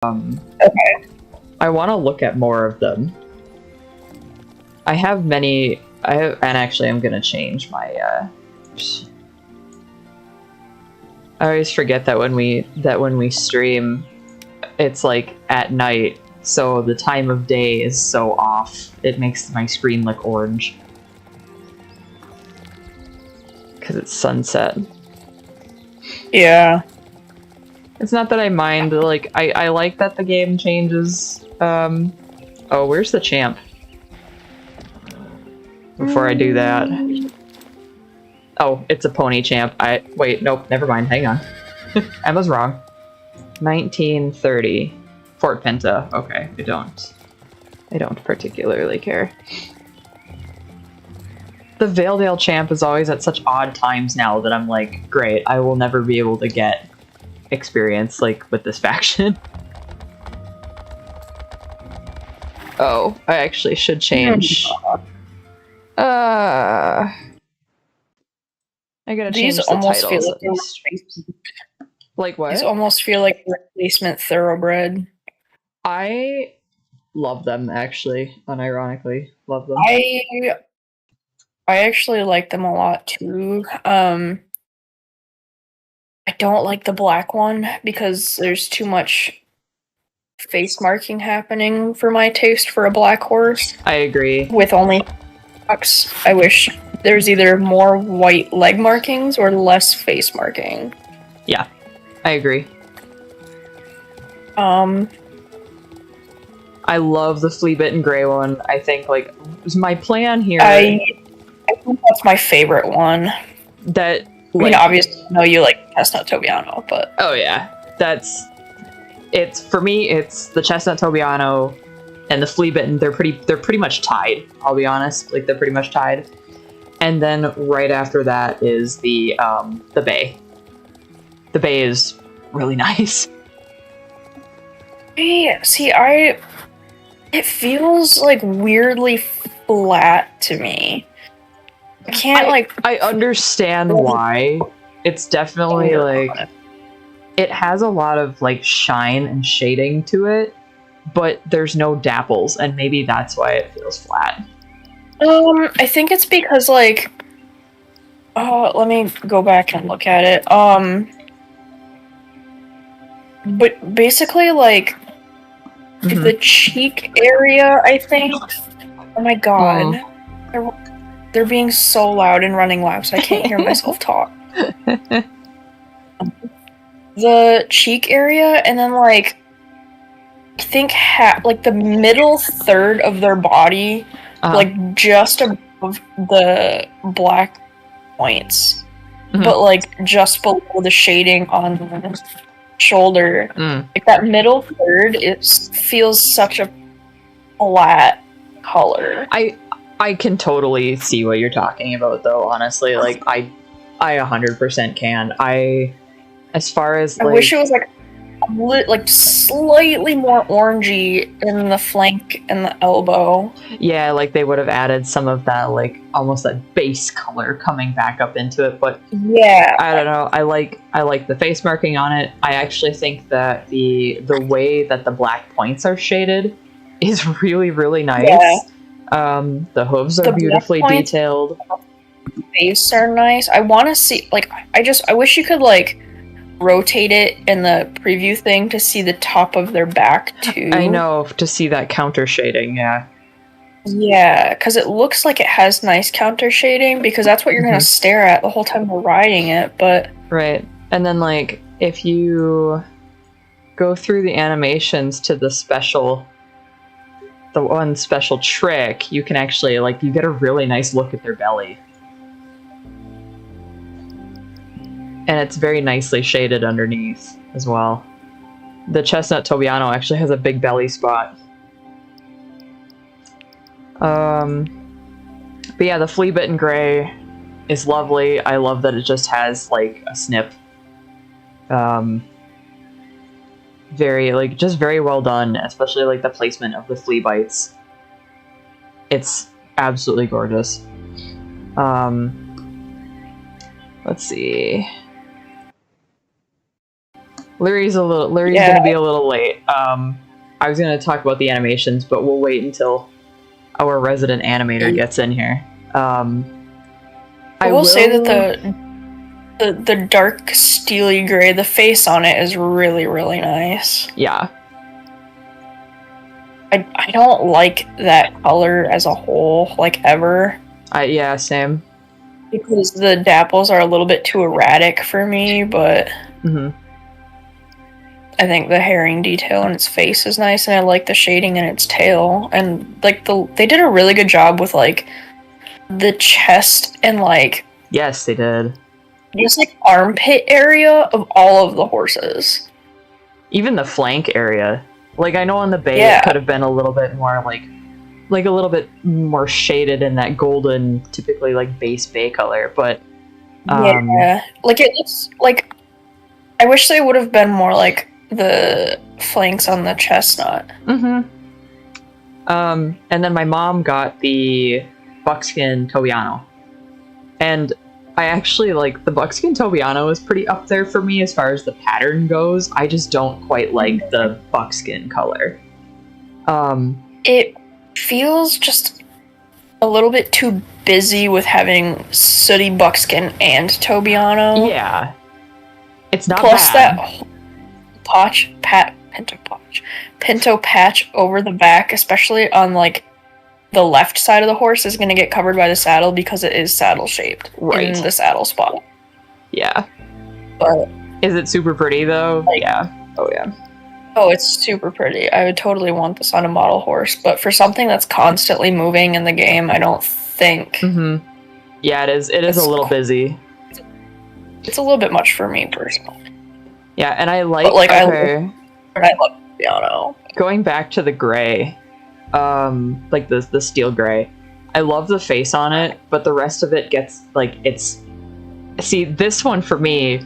Okay. I want to look at more of them. I have many. And actually, I'm gonna change my. I always forget that when we stream, it's like at night, so the time of day is so off. It makes my screen look orange because it's sunset. Yeah. It's not that I mind. Like I like that the game changes. Oh, where's the champ? Before I do that. Oh, it's a pony champ. Wait, nope, never mind, hang on. I was wrong. 1930. Fort Penta. Okay, I don't particularly care. The Valedale champ is always at such odd times now that I'm like, great, I will never be able to get experience like with this faction. Oh, I actually should change. I gotta change the almost titles feel at least. Like what? These almost feel like replacement thoroughbred. I love them, actually. Unironically, love them. I actually like them a lot too. I don't like the black one because there's too much face marking happening for my taste for a black horse. I agree. With only bucks. I wish there's either more white leg markings or less face marking. Yeah, I agree. I love the flea-bitten gray one. I think, like, my plan here... I think that's my favorite one. That, like... I mean, obviously, no, you like Chestnut Tobiano, but... Oh, yeah. For me, it's the Chestnut Tobiano and the flea-bitten. They're pretty much tied, I'll be honest. Like, they're pretty much tied. And then right after that is the bay. The bay is really nice. It feels like weirdly flat to me. I can't I understand why. It's definitely like it has a lot of like shine and shading to it, but there's no dapples, and maybe that's why it feels flat. I think it's because like let me go back and look at it. But basically like the cheek area, I think. Oh my god. They're being so loud and running laps, I can't hear myself talk. The cheek area, and then like I think like the middle third of their body, like just above the black points, but like just below the shading on the shoulder. Like that middle third, it feels such a flat color. I can totally see what you're talking about, though, honestly. Like, I 100% can. As far as, like... I wish it was, like slightly more orangey in the flank and the elbow. Yeah, like, they would have added some of that, like, almost that base color coming back up into it, but... Yeah. I don't know. I like the face marking on it. I actually think that the way that the black points are shaded is really, really nice. Yeah. The hooves are beautifully detailed. The face are nice. I want to see, like, I wish you could, like, rotate it in the preview thing to see the top of their back, too. I know, to see that counter shading, yeah. Yeah, because it looks like it has nice counter shading, because that's what you're going to stare at the whole time we're riding it, but... Right. And then, like, if you go through the animations to the one special trick, you can actually, like, you get a really nice look at their belly. And it's very nicely shaded underneath as well. The Chestnut Tobiano actually has a big belly spot. But yeah, the flea-bitten gray is lovely. I love that it just has, like, a snip. Just very well done, especially like the placement of the flea bites. It's absolutely gorgeous. Let's see. Larry's gonna be a little late. I was gonna talk about the animations, but we'll wait until our resident animator gets in here. I will say that the dark steely gray, the face on it is really, really nice. Yeah. I don't like that color as a whole, like, ever. Yeah, same. Because the dapples are a little bit too erratic for me, but I think the herring detail in its face is nice, and I like the shading in its tail. And, like, they did a really good job with, like, the chest and, like... Yes, they did. Just, like, armpit area of all of the horses. Even the flank area. Like, I know on the bay it could have been a little bit more, like a little bit more shaded in that golden, typically, like, base bay color, but... yeah. Like, it looks, like... I wish they would have been more, like, the flanks on the chestnut. And then my mom got the buckskin Tobiano. And I actually, like, the buckskin Tobiano is pretty up there for me as far as the pattern goes. I just don't quite like the buckskin color. It feels just a little bit too busy with having sooty buckskin and Tobiano. Yeah. It's not Plus bad. that pinto patch over the back, especially on, like, the left side of the horse, is going to get covered by the saddle because it is saddle shaped in the saddle spot. Yeah. But is it super pretty though? Like, yeah. Oh yeah. Oh, it's super pretty. I would totally want this on a model horse, but for something that's constantly moving in the game, I don't think. Yeah, it is. It is a little busy. It's a little bit much for me personally. Yeah, and I like. But, like, I love piano. Going back to the gray, like the steel gray, I love the face on it, but the rest of it gets, like, it's... See, this one for me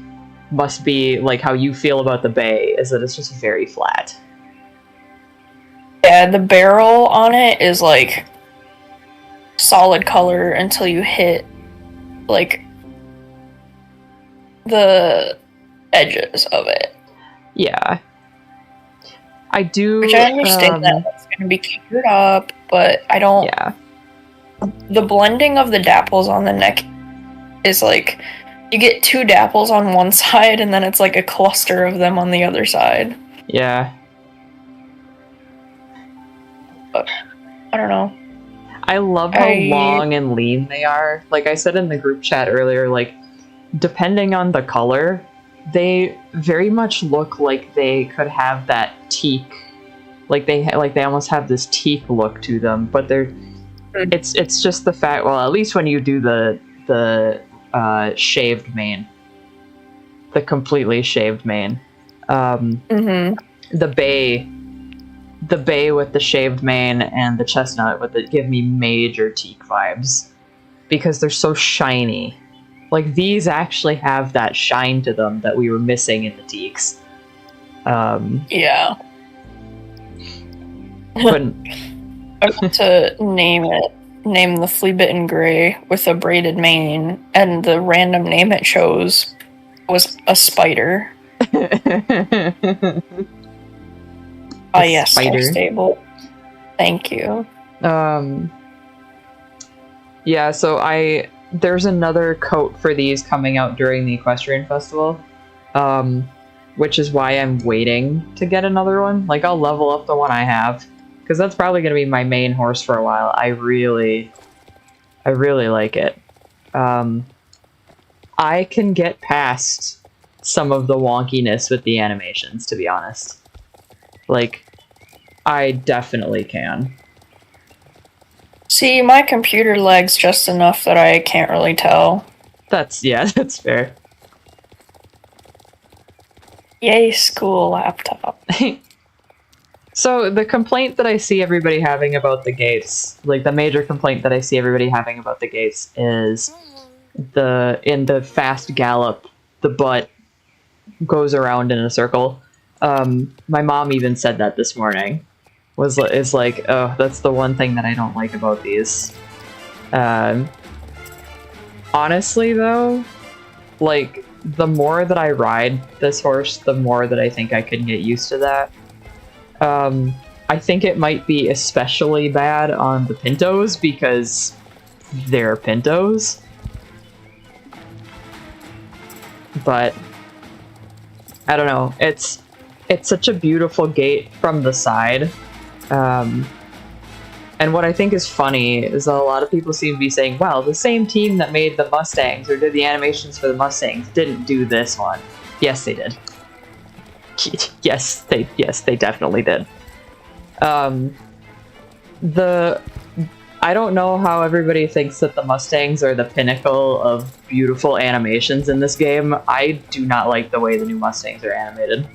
must be, like, how you feel about the bay, is that it's just very flat. Yeah, the barrel on it is, like, solid color until you hit, like, the edges of it. Yeah. I do... Which I understand that it's going to be cured up, but I don't... Yeah. The blending of the dapples on the neck is, like... You get two dapples on one side, and then it's, like, a cluster of them on the other side. Yeah. But, I don't know. I love how long and lean they are. Like I said in the group chat earlier, like, depending on the color, they very much look like they could have that teak, like they almost have this teak look to them. But they're, it's just the fact. Well, at least when you do the shaved mane, the completely shaved mane, the bay with the shaved mane and the chestnut with it give me major teak vibes because they're so shiny. Like, these actually have that shine to them that we were missing in the teaks. Yeah. But I want to name the flea-bitten gray with a braided mane, and the random name it chose was a spider. Yes, spider. stable. Thank you. Yeah, so there's another coat for these coming out during the Equestrian Festival, which is why I'm waiting to get another one. Like, I'll level up the one I have, because that's probably going to be my main horse for a while. I really like it. I can get past some of the wonkiness with the animations, to be honest. Like, I definitely can. See, my computer lags just enough that I can't really tell. That's fair. Yay, school laptop. So, the complaint that I see everybody having about the gates, like the major complaint that I see everybody having about the gates is in the fast gallop, the butt goes around in a circle. My mom even said that this morning. Is like, oh, that's the one thing that I don't like about these. Honestly, though, like, the more that I ride this horse, the more that I think I can get used to that. I think it might be especially bad on the pintos because they're pintos. But I don't know. It's such a beautiful gait from the side. And what I think is funny is that a lot of people seem to be saying, well, the same team that made the Mustangs or did the animations for the Mustangs didn't do this one. Yes, they did. Yes, they definitely did. I don't know how everybody thinks that the Mustangs are the pinnacle of beautiful animations in this game. I do not like the way the new Mustangs are animated.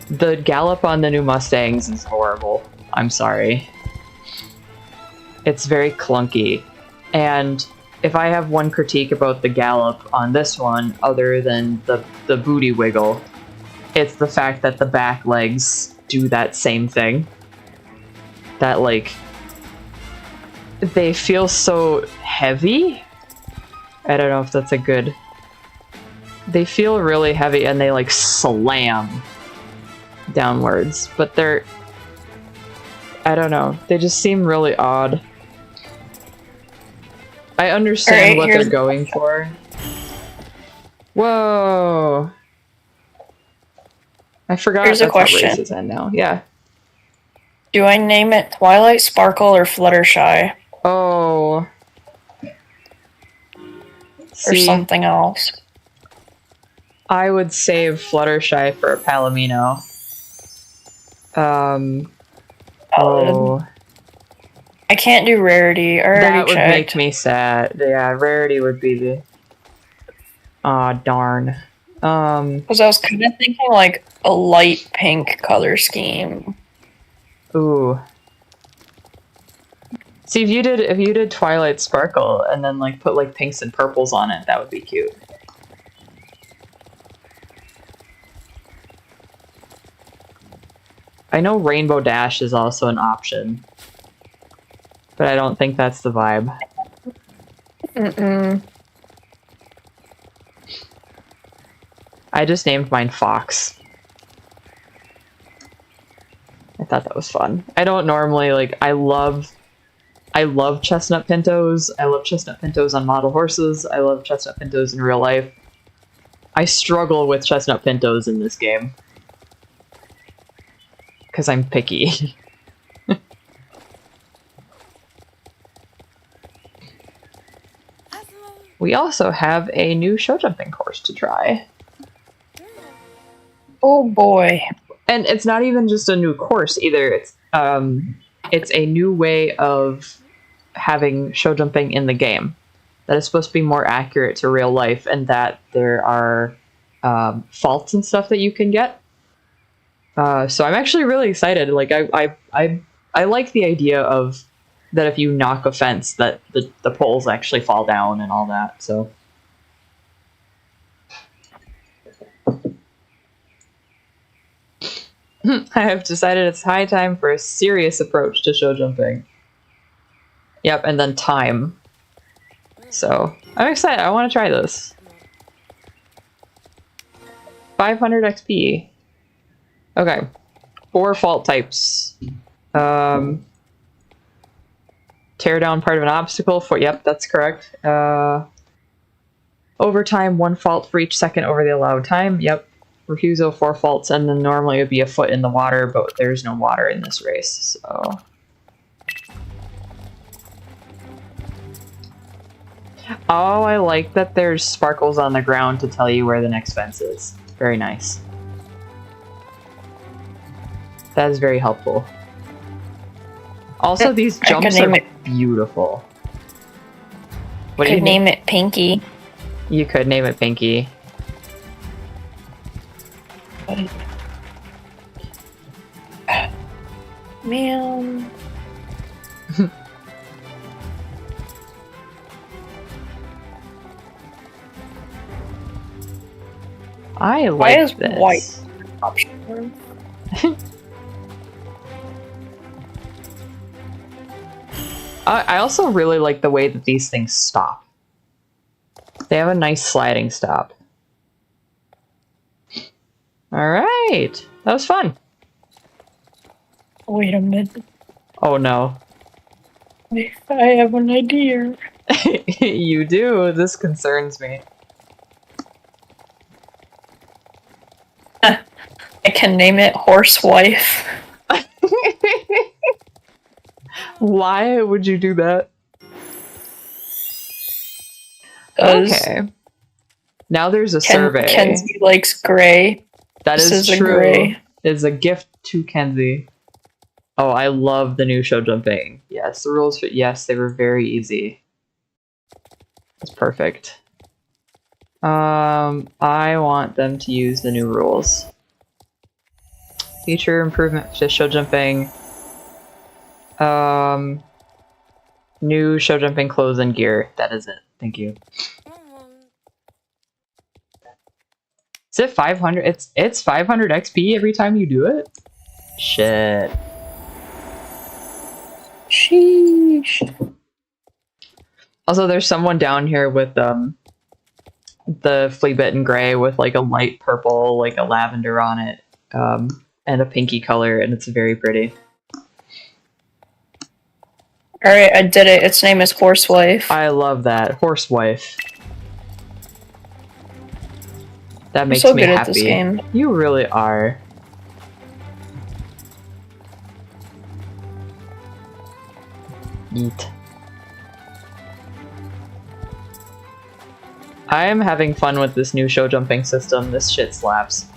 The gallop on the new Mustangs is horrible. I'm sorry. It's very clunky. And if I have one critique about the gallop on this one, other than the booty wiggle, it's the fact that the back legs do that same thing. That, like, they feel so heavy. I don't know if that's a good... They feel really heavy and they, like, slam downwards. But they're... I don't know. They just seem really odd. I understand what they're going for. Whoa! I forgot here's that's a question. How races end now. Yeah. Do I name it Twilight Sparkle or Fluttershy? Oh. Or something else? I would save Fluttershy for a Palomino. Oh. I can't do Rarity. I already that would checked. make me sad. Yeah, Rarity would be the... Aw, darn. Because I was kind of thinking like a light pink color scheme. Ooh. See, if you did Twilight Sparkle and then like put like pinks and purples on it, that would be cute. I know Rainbow Dash is also an option, but I don't think that's the vibe. Mm-mm. I just named mine Fox. I thought that was fun. I don't normally, like, I love chestnut pintos. I love chestnut pintos on model horses. I love chestnut pintos in real life. I struggle with chestnut pintos in this game. Because I'm picky. We also have a new show jumping course to try. Oh boy. And it's not even just a new course either. It's a new way of having show jumping in the game that is supposed to be more accurate to real life, and that there are faults and stuff that you can get. So I'm actually really excited. Like I like the idea of that if you knock a fence, that the poles actually fall down and all that. So. I have decided it's high time for a serious approach to show jumping. Yep, and then time. So, I'm excited. I want to try this. 500 XP. Okay. 4 fault types. Tear down part of an obstacle. Yep, that's correct. Overtime, 1 fault for each second over the allowed time. Yep. Refusal, 4 faults, and then normally it would be a foot in the water, but there's no water in this race, so... Oh, I like that there's sparkles on the ground to tell you where the next fence is. Very nice. That is very helpful. Also, these jumps are beautiful. What do you name it Pinky? You could name it Pinky. Man. I like Why is this. White option? I also really like the way that these things stop. They have a nice sliding stop. All right. That was fun. Wait a minute. Oh no. I have an idea. You do. This concerns me. I can name it Horsewife. Why would you do that? Okay. Now there's a survey. Kenzie likes gray. That is true. It's a gift to Kenzie. Oh, I love the new show jumping. Yes, the rules fit. Yes, they were very easy. That's perfect. I want them to use the new rules. Feature improvement to show jumping. New show jumping clothes and gear. That is it. Thank you. Is it 500? It's 500 XP every time you do it? Shit. Sheesh. Also, there's someone down here with the flea bitten gray with like a light purple, like a lavender on it, and a pinky color, and it's very pretty. Alright, I did it. Its name is Horsewife. I love that. Horsewife. That makes so me good happy. At this game. You really are. Eat. I am having fun with this new show jumping system. This shit slaps.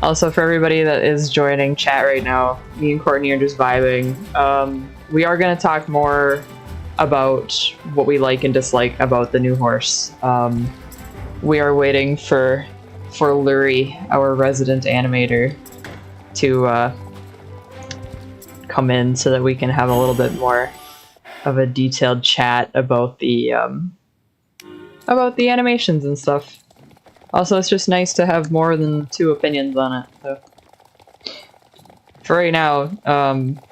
Also, for everybody that is joining chat right now, me and Courtney are just vibing. We are going to talk more about what we like and dislike about the new horse. We are waiting for Lurie, our resident animator, to come in so that we can have a little bit more of a detailed chat about the animations and stuff. Also, it's just nice to have more than 2 opinions on it. So, for right now,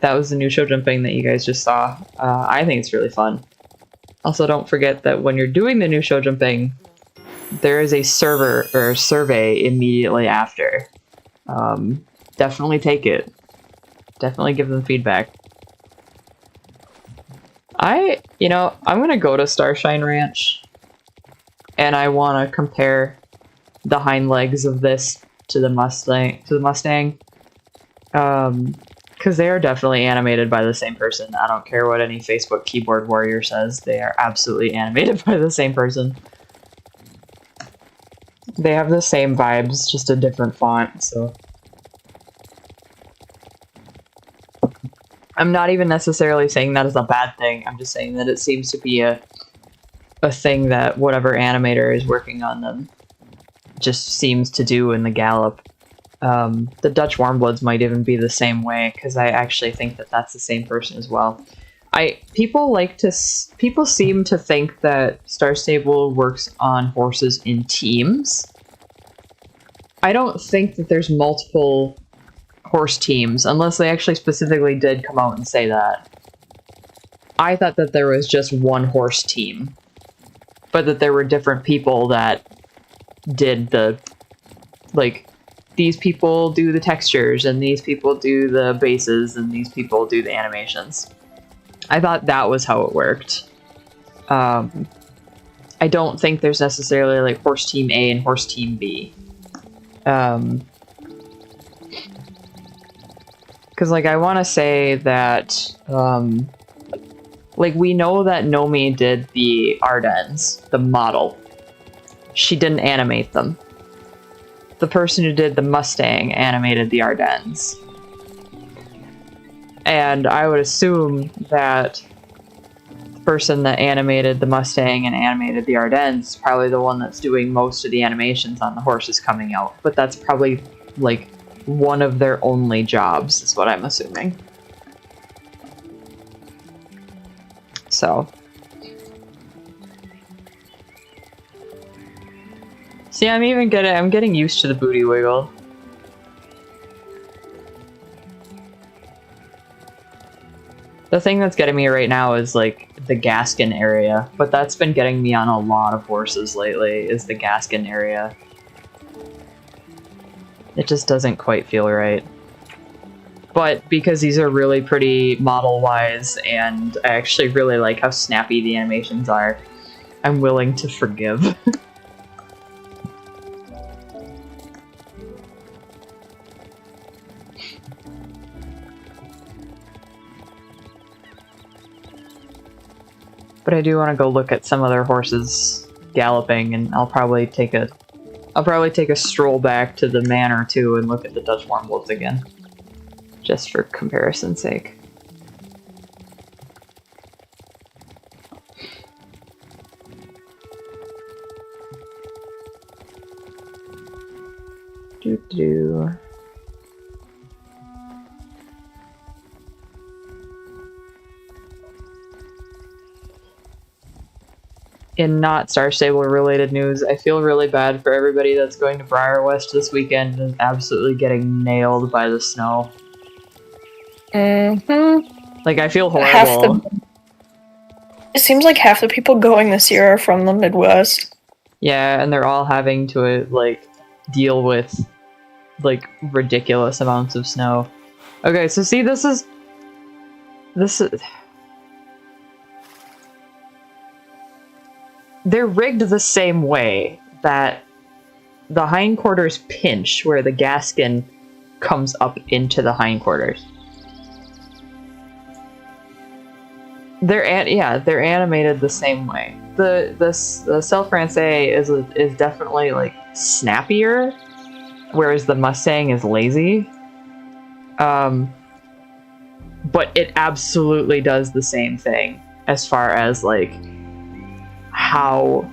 that was the new show jumping that you guys just saw. I think it's really fun. Also, don't forget that when you're doing the new show jumping, there is a server or survey immediately after. Definitely take it. Definitely give them feedback. I'm gonna go to Starshine Ranch, and I want to compare the hind legs of this to the Mustang, because they are definitely animated by the same person. I don't care what any Facebook keyboard warrior says, they are absolutely animated by the same person. They have the same vibes, just a different font, so I'm not even necessarily saying that is a bad thing. I'm just saying that it seems to be a thing that whatever animator is working on them just seems to do in the Gallop. The Dutch Warmbloods might even be the same way, because I actually think that that's the same person as well. People seem to think that Star Stable works on horses in teams. I don't think that there's multiple horse teams, unless they actually specifically did come out and say that. I thought that there was just one horse team, but that there were different people that did these people do the textures, and these people do the bases, and these people do the animations. I thought that was how it worked. I don't think there's necessarily like horse team A and horse team B. Because I want to say that we know that Nomi did the Ardennes, the model. She didn't animate them. The person who did the Mustang animated the Ardennes. And I would assume that the person that animated the Mustang and animated the Ardennes is probably the one that's doing most of the animations on the horses coming out. But that's probably, one of their only jobs, is what I'm assuming. So. See, I'm getting used to the booty wiggle. The thing that's getting me right now is like the Gaskin area, but that's been getting me on a lot of horses lately, is the Gaskin area. It just doesn't quite feel right. But because these are really pretty model-wise, and I actually really like how snappy the animations are, I'm willing to forgive. But I do want to go look at some other horses galloping, and I'll probably take a stroll back to the manor too and look at the Dutch warm wolves again, just for comparison's sake. Doo-doo. In not Star Stable related news, I feel really bad for everybody that's going to Briar West this weekend and absolutely getting nailed by the snow. Like, I feel horrible. It seems like half the people going this year are from the Midwest. Yeah, and they're all having to, like, deal with, like, ridiculous amounts of snow. Okay, so see, this is... They're rigged the same way, that the hindquarters pinch where the Gaskin comes up into the hindquarters. They're animated the same way. The selle francaise is definitely like snappier, whereas the Mustang is lazy. But it absolutely does the same thing as far as like how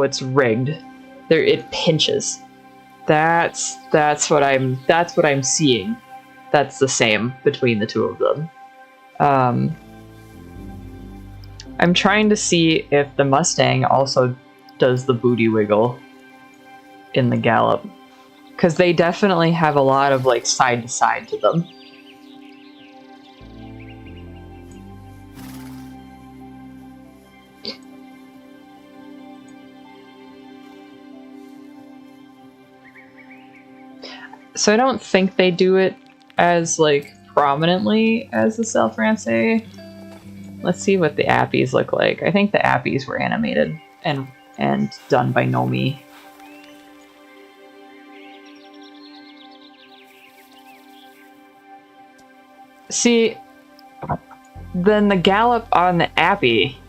it's rigged. It pinches. That's what I'm seeing. That's the same between the two of them. I'm trying to see if the Mustang also does the booty wiggle in the gallop, because they definitely have a lot of like side to side to them. So I don't think they do it as like prominently as the selle francaise. Let's see what the appies look like. I think the appies were animated and done by Nomi. See, then the gallop on the appy,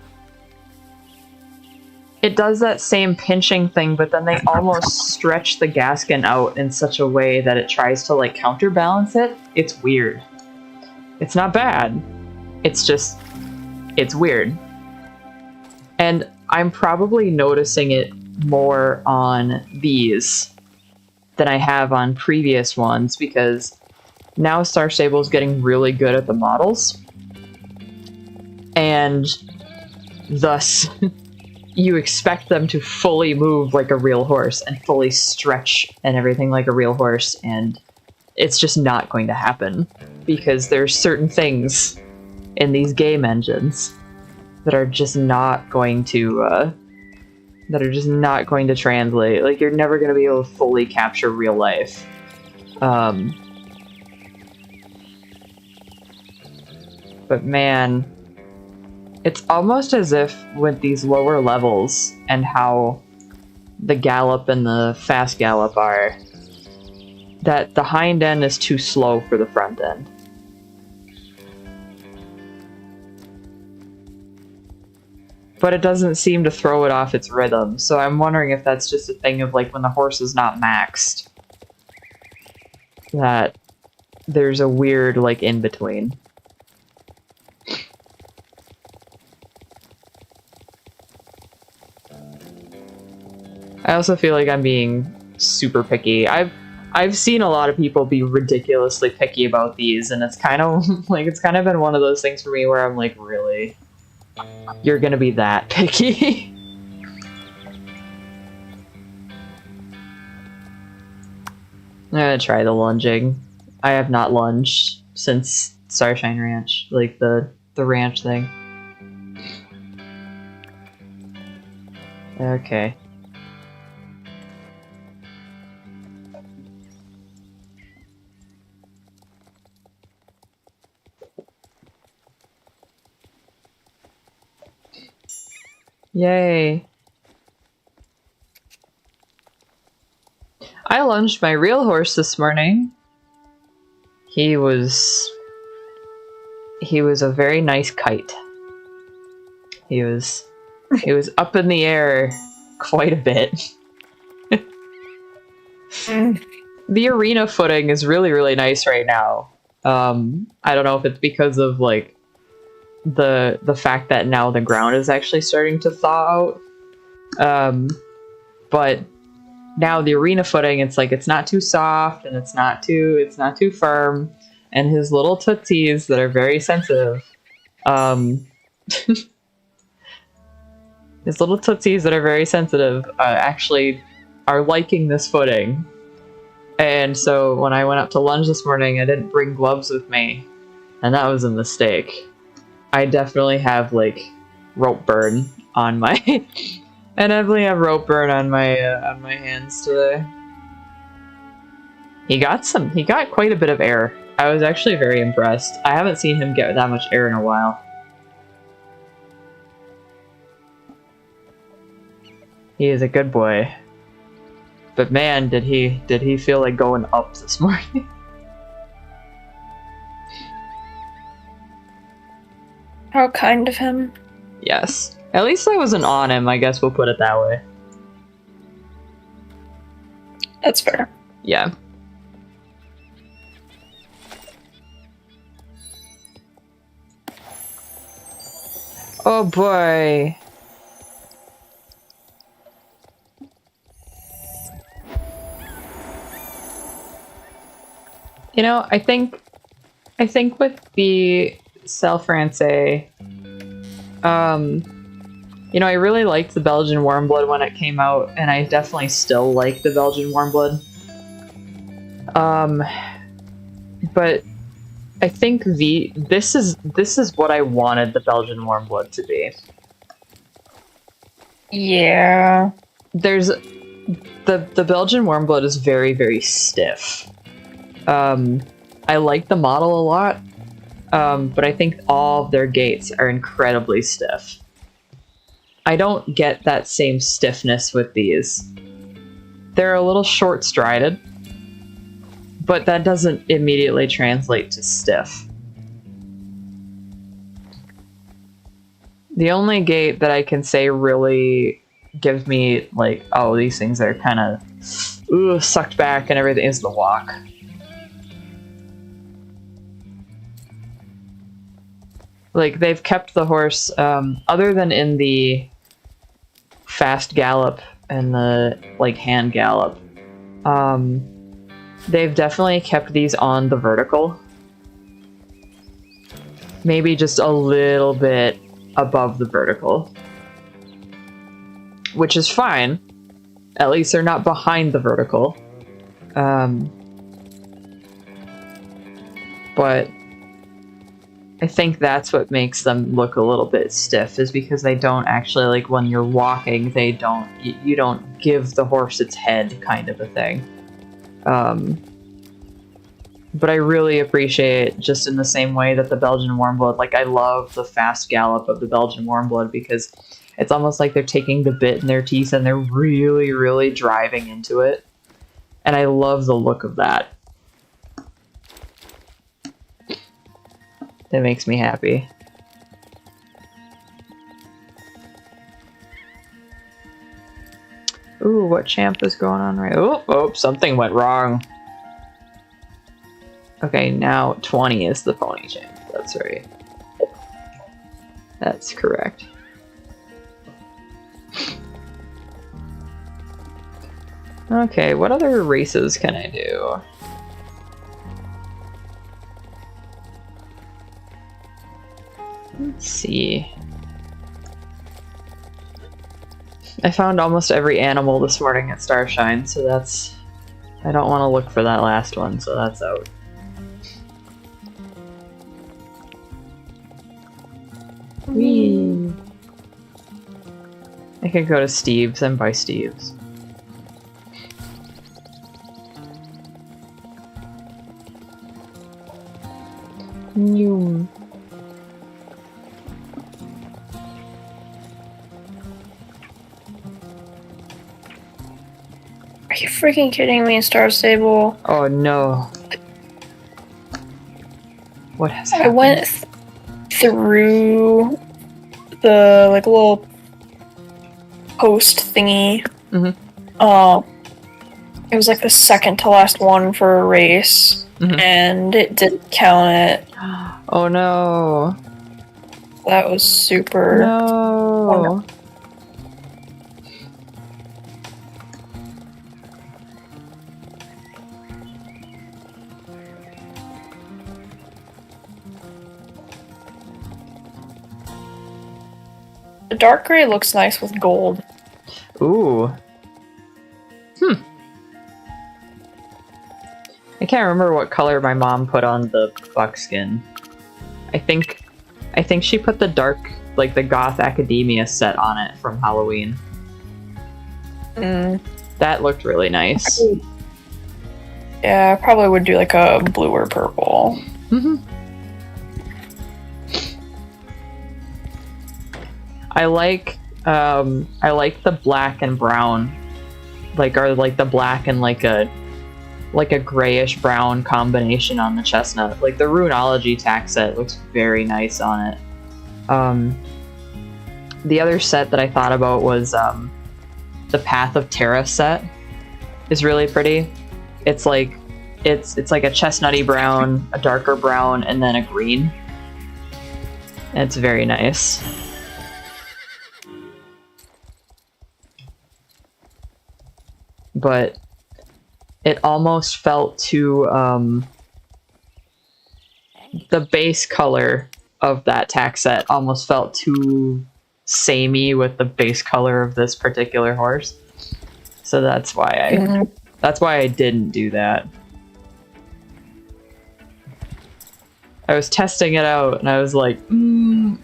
it does that same pinching thing, but then they almost stretch the Gaskin out in such a way that it tries to like counterbalance it. It's weird. It's not bad. It's just, it's weird. And I'm probably noticing it more on these than I have on previous ones, because now Star Stable is getting really good at the models. And thus, you expect them to fully move like a real horse and fully stretch and everything like a real horse, and it's just not going to happen, because there's certain things in these game engines that are just not going to translate. Like, you're never going to be able to fully capture real life. But man, it's almost as if with these lower levels and how the gallop and the fast gallop are, that the hind end is too slow for the front end. But it doesn't seem to throw it off its rhythm, so I'm wondering if that's just a thing of like when the horse is not maxed, that there's a weird like in between. I also feel like I'm being super picky. I've seen a lot of people be ridiculously picky about these, and it's kind of like, it's kind of been one of those things for me where I'm like, really? You're gonna be that picky? I'm gonna try the lunging. I have not lunged since Starshine Ranch, like the ranch thing. Okay. Yay. I lunged my real horse this morning. He was a very nice kite. He was up in the air quite a bit. The arena footing is really, really nice right now. I don't know if it's because of like the fact that now the ground is actually starting to thaw out. But now the arena footing, it's like it's not too soft and it's not too firm, and his little tootsies that are very sensitive. His little tootsies that are very sensitive actually are liking this footing. And so when I went up to lunge this morning, I didn't bring gloves with me, and that was a mistake. I definitely have like rope burn on my I definitely have rope burn on my hands today. He got quite a bit of air. I was actually very impressed. I haven't seen him get that much air in a while. He is a good boy. But man, did he feel like going up this morning. How kind of him. Yes. At least I wasn't on him, I guess we'll put it that way. That's fair. Yeah. Oh boy. You know, I think with the selle francaise, you know, I really liked the Belgian warm blood when it came out, and I definitely still like the Belgian warm blood. But I think this is what I wanted the Belgian warm blood to be. Yeah. There's the Belgian warm blood is very, very stiff. I like the model a lot, but I think all of their gaits are incredibly stiff. I don't get that same stiffness with these. They're a little short-strided, but that doesn't immediately translate to stiff. The only gait that I can say really gives me, like, oh, these things are kind of sucked back and everything is the walk. Like, they've kept the horse, other than in the fast gallop and the, like, hand gallop, they've definitely kept these on the vertical. Maybe just a little bit above the vertical. Which is fine. At least they're not behind the vertical. But I think that's what makes them look a little bit stiff, is because they don't actually, like, when you're walking, you don't give the horse its head, kind of a thing. But I really appreciate, just in the same way that the Belgian warm blood, like, I love the fast gallop of the Belgian warm blood, because it's almost like they're taking the bit in their teeth and they're really, really driving into it. And I love the look of that. That makes me happy. Ooh, what champ is going on right? Oh, something went wrong. Okay, now 20 is the pony champ. That's right. That's correct. Okay, what other races can I do? Let's see. I found almost every animal this morning at Starshine, so that's... I don't want to look for that last one, so that's out. I could go to Steve's and buy Steve's. New. Are you freaking kidding me, Star Stable? Oh no. What has happened? I went through the like little post thingy. It was like the second to last one for a race, and it didn't count it. Oh no. That was super. No. The dark gray looks nice with gold. Ooh. I can't remember what color my mom put on the buckskin. I think she put the dark, like the Goth Academia set on it from Halloween. That looked really nice. Yeah, I probably would do like a blue or purple. I like the black and brown, or the black and like a grayish brown combination on the chestnut. Like the Runeology tack set looks very nice on it. The other set that I thought about was the Path of Terra set. Is really pretty. It's like a chestnutty brown, a darker brown, and then a green. And it's very nice. But it almost felt too, the base color of that tack set almost felt too samey with the base color of this particular horse. So that's why I didn't do that. I was testing it out and I was like,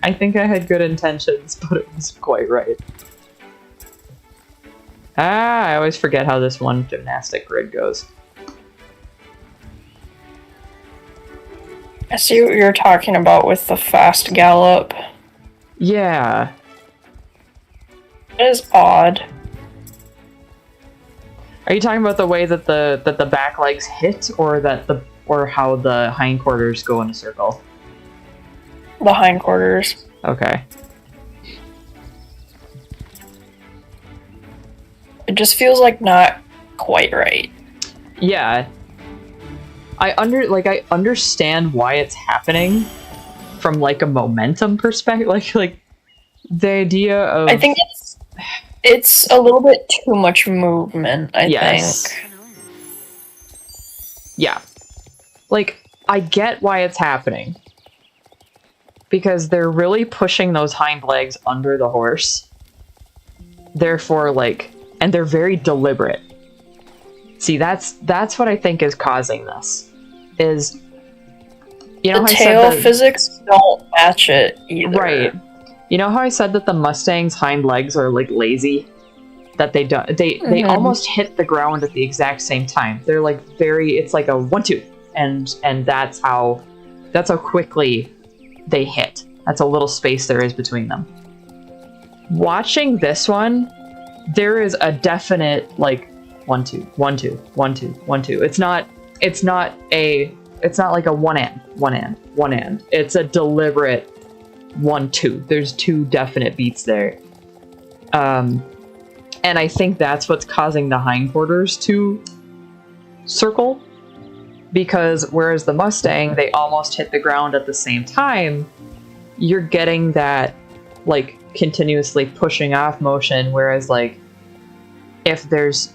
I think I had good intentions, but it wasn't quite right. I always forget how this one gymnastic grid goes. I see what you're talking about with the fast gallop. Yeah. It is odd. Are you talking about the way that the back legs hit, or how the hindquarters go in a circle? The hindquarters. Okay. It just feels like not quite right. Yeah. I understand why it's happening from like a momentum perspective. Like the idea of, I think it's a little bit too much movement, I think. Yeah. Like, I get why it's happening. Because they're really pushing those hind legs under the horse. Therefore, and they're very deliberate. See, that's what I think is causing this. Is, you know, the tail physics don't match it either. Right. You know how I said that the Mustang's hind legs are like lazy? That they don't, they almost hit the ground at the exact same time. They're like it's like a 1-2, and that's how quickly they hit. That's a little space there is between them. Watching this one, there is a definite 1-2, 1-2, 1-2, 1-2. It's not like a one and. It's a deliberate 1-2. There's two definite beats there. And I think that's what's causing the hindquarters to circle. Because whereas the Mustang, they almost hit the ground at the same time, you're getting that continuously pushing off motion, whereas if there's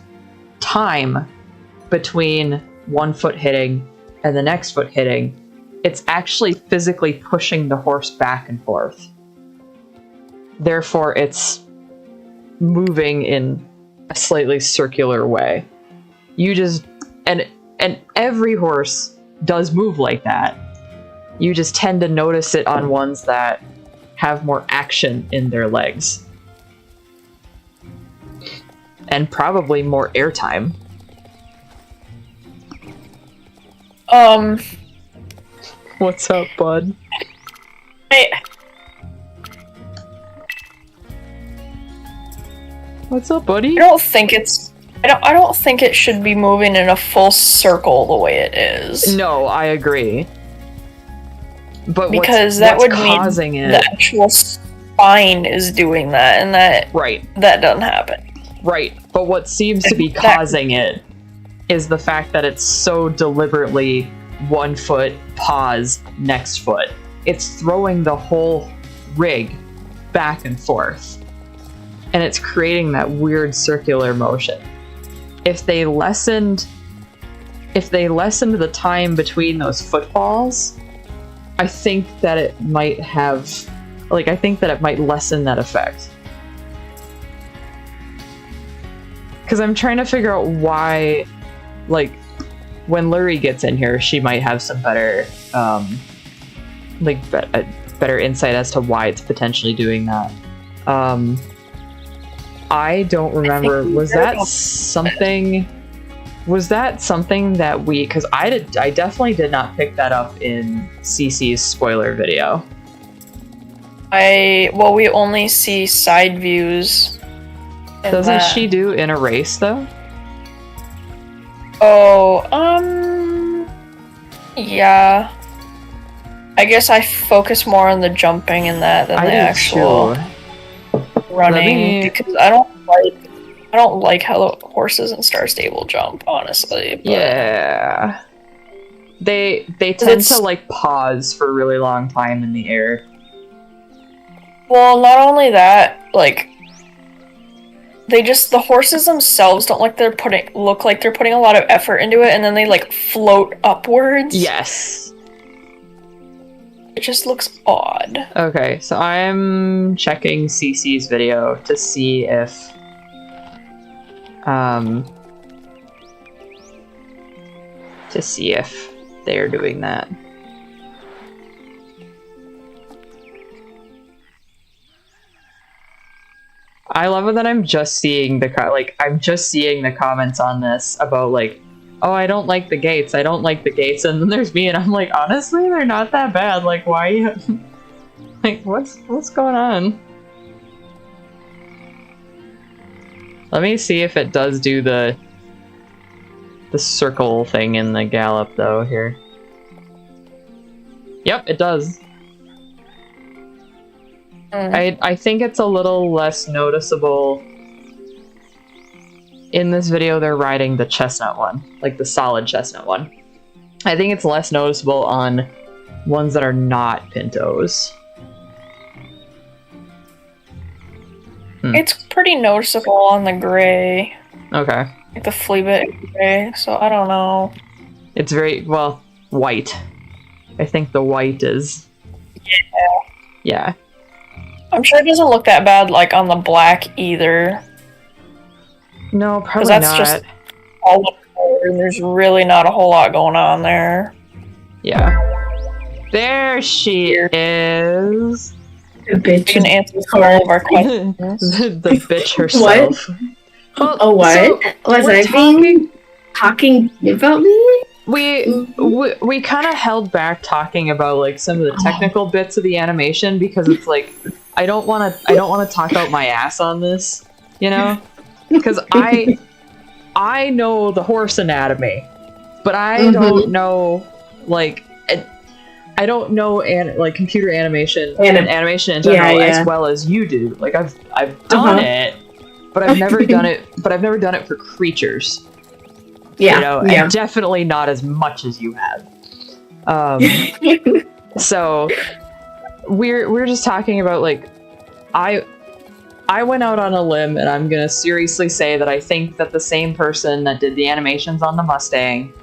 time between one foot hitting and the next foot hitting, it's actually physically pushing the horse back and forth. Therefore, it's moving in a slightly circular way. And every horse does move like that. You just tend to notice it on ones that have more action in their legs. and probably more airtime. What's up, bud? What's up, buddy? I don't think it should be moving in a full circle the way it is. No, I agree. But because that would mean the actual spine is doing that, and that doesn't happen. Right, but what seems to be causing it is the fact that it's so deliberately 1 foot, pause, next foot. It's throwing the whole rig back and forth. And it's creating that weird circular motion. If they lessened the time between those footfalls, I think that it might lessen that effect. Because I'm trying to figure out why, like, when Lurie gets in here, she might have some better, better insight as to why it's potentially doing that. I don't remember. Was that something that we? Because I definitely did not pick that up in CC's spoiler video. We only see side views. Doesn't she do in a race though? Oh, yeah. I guess I focus more on the jumping in that than the actual running, because I don't like how the horses in Star Stable jump, honestly. But yeah, they tend to like pause for a really long time in the air. Well, not only that, like the horses themselves don't look like they're putting a lot of effort into it, and then they like float upwards. Yes. It just looks odd. Okay, so I'm checking CC's video to see if they're doing that. I love it that I'm just seeing the comments on this about like, oh, I don't like the gates, and then there's me, and I'm like, honestly, they're not that bad. Like, why? Like, what's going on? Let me see if it does do the circle thing in the gallop though here. Yep, it does. I think it's a little less noticeable. In this video, they're riding the chestnut one, like the solid chestnut one. I think it's less noticeable on ones that are not pintos. It's pretty noticeable on the gray. Okay. Like the flea bit gray, so I don't know. It's very, well, white. I think the white is... Yeah. I'm sure it doesn't look that bad, like, on the black either. No, probably not. Because that's just all the color, and there's really not a whole lot going on there. Yeah. There she is. The bitch can answer all of our questions. the bitch herself. What? Oh, what? So was I being talking about me? We kind of held back talking about like some of the technical bits of the animation because it's like I don't want to talk out my ass on this, you know, because I know the horse anatomy, but I don't know like I don't know computer animation and animation in general as well as you do. Like I've done it, but I've never done it. But I've never done it for creatures. Yeah, you know, and definitely not as much as you have. So we're just talking about like I went out on a limb, and I'm gonna seriously say that I think that the same person that did the animations on the Mustang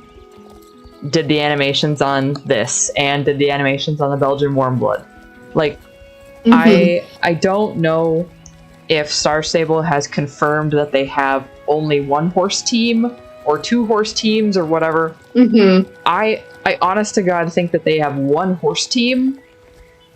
did the animations on this and did the animations on the Belgian Warmblood. Like I don't know if Star Stable has confirmed that they have only one horse team or two horse teams or whatever. I honest to God think that they have one horse team,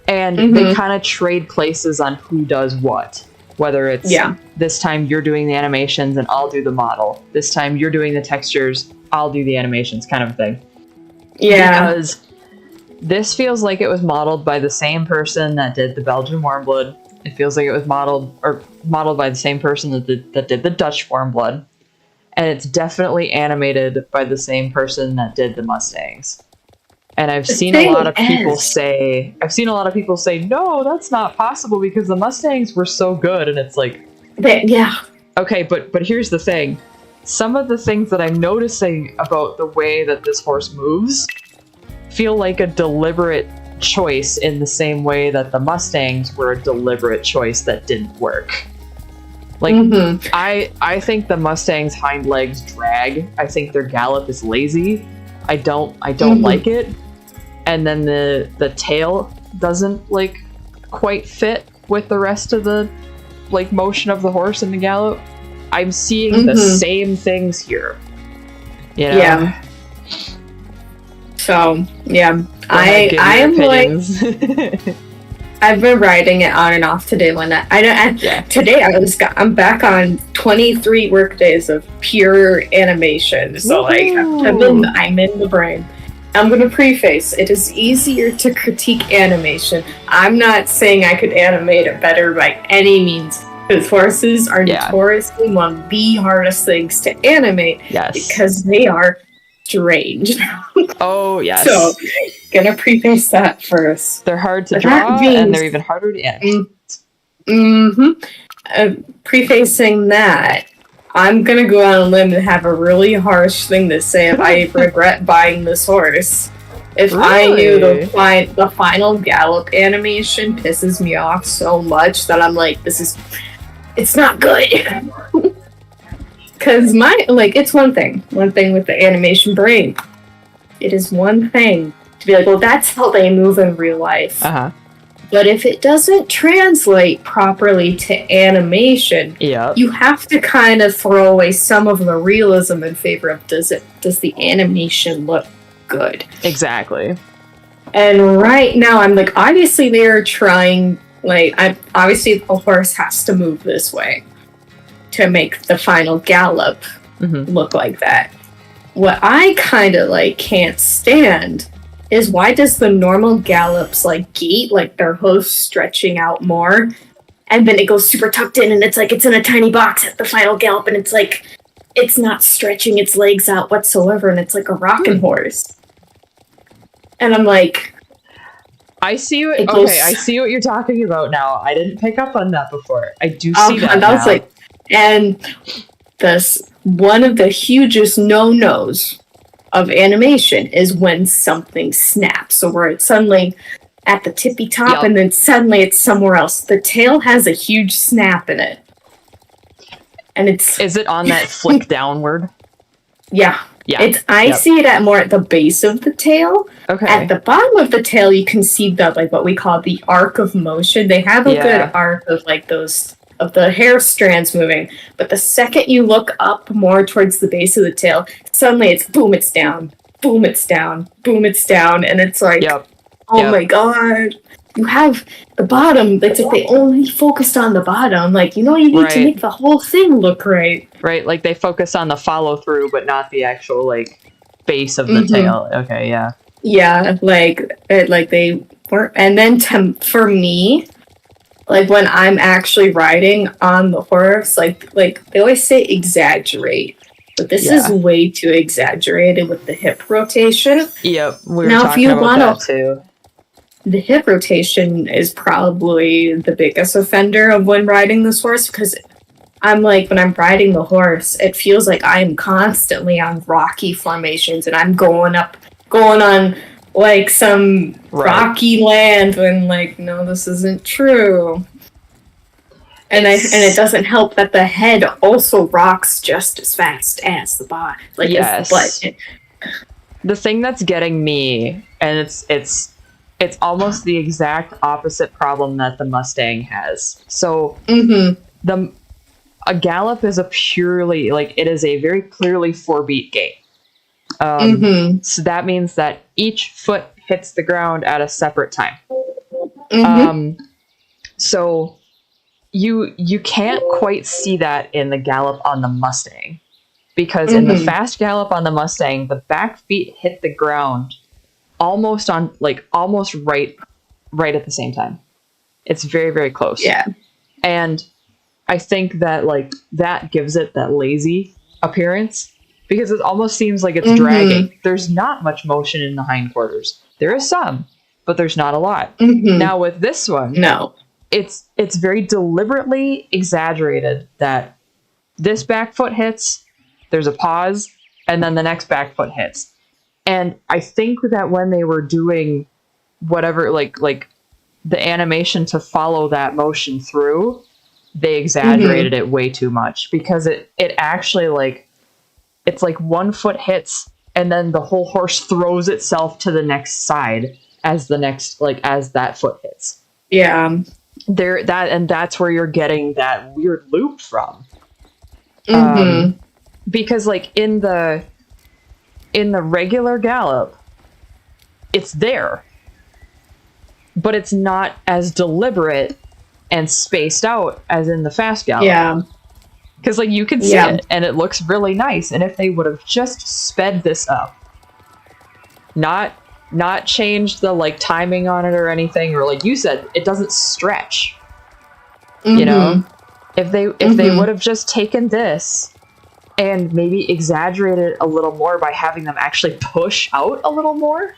and they kind of trade places on who does what. Whether it's this time you're doing the animations and I'll do the model. This time you're doing the textures, I'll do the animations, kind of thing. Yeah. Because this feels like it was modeled by the same person that did the Belgian warm blood. It feels like it was modeled by the same person that did the Dutch warm blood. And it's definitely animated by the same person that did the Mustangs. And I've seen a lot of people say, no, that's not possible because the Mustangs were so good. And it's like, okay, but here's the thing. Some of the things that I'm noticing about the way that this horse moves feel like a deliberate choice in the same way that the Mustangs were a deliberate choice that didn't work. Like, I think the Mustang's hind legs drag. I think their gallop is lazy. I don't like it. And then the tail doesn't like quite fit with the rest of the like motion of the horse in the gallop. I'm seeing the same things here. You know? Yeah. So I am opinions. like I've been writing it on and off today today I'm back on 23 work days of pure animation. So like I'm in the brain. I'm going to preface, it is easier to critique animation. I'm not saying I could animate it better by any means, because horses are notoriously one of the hardest things to animate because they are strange. Oh, yes. So, gonna preface that first. They're hard to draw, and they're even harder to animate. Prefacing that, I'm gonna go on a limb and have a really harsh thing to say if I regret buying this horse. If I knew the final gallop animation pisses me off so much that I'm like, it's not good. Cause it's one thing with the animation brain. It is one thing to be like, well, that's how they move in real life. But if it doesn't translate properly to animation, you have to kind of throw away some of the realism in favor of does the animation look good? Exactly. And right now I'm like, obviously they're trying, obviously the horse has to move this way to make the final gallop look like that. What I kind of can't stand is why does the normal gallops gait their hooves stretching out more, and then it goes super tucked in and it's in a tiny box at the final gallop, and it's not stretching its legs out whatsoever, and it's like a rocking horse. And I'm like, I see what you're talking about now. I didn't pick up on that before. I do see that now. And this one of the hugest no-nos of animation is when something snaps. So where it's suddenly at the tippy top and then suddenly it's somewhere else. The tail has a huge snap in it. And is it on that flick downward? Yeah. I see it more at the base of the tail. Okay. At the bottom of the tail you can see the what we call the arc of motion. They have a good arc of those of the hair strands moving, but the second you look up more towards the base of the tail, suddenly it's boom, it's down, boom, it's down, boom, it's down, and it's my god, you have the bottom. It's like they only focused on the bottom. You need to make the whole thing look right. Right, they focus on the follow through, but not the actual base of the tail. Okay, yeah. Yeah, they weren't, and then for me. When I'm actually riding on the horse, they always say exaggerate, but this is way too exaggerated with the hip rotation. Yep, we were talking about that too. The hip rotation is probably the biggest offender of when riding this horse, because I'm when I'm riding the horse, it feels like I'm constantly on rocky formations, and I'm going on some rocky land when no, this isn't true. And it doesn't help that the head also rocks just as fast as the body. The thing that's getting me, and it's almost the exact opposite problem that the Mustang has. So a gallop is a purely it is a very clearly 4-beat gait. So that means that each foot hits the ground at a separate time. So you can't quite see that in the gallop on the Mustang, because in the fast gallop on the Mustang, the back feet hit the ground almost right at the same time. It's very, very close. Yeah. And I think that like that gives it that lazy appearance, because it almost seems like it's dragging. There's not much motion in the hindquarters. There is some, but there's not a lot. Now with this one, no. It's very deliberately exaggerated that this back foot hits, there's a pause, and then the next back foot hits. And I think that when they were doing whatever, like the animation to follow that motion through, they exaggerated it way too much, because it actually like, it's like one foot hits and then the whole horse throws itself to the next side as that foot hits. Yeah. That's where you're getting that weird loop from. Because like in the regular gallop, it's there, but it's not as deliberate and spaced out as in the fast gallop. Yeah. Because like you can see it and it looks really nice. And if they would have just sped this up, not changed the like timing on it or anything, or like you said, it doesn't stretch. You know, if they would have just taken this and maybe exaggerated a little more by having them actually push out a little more,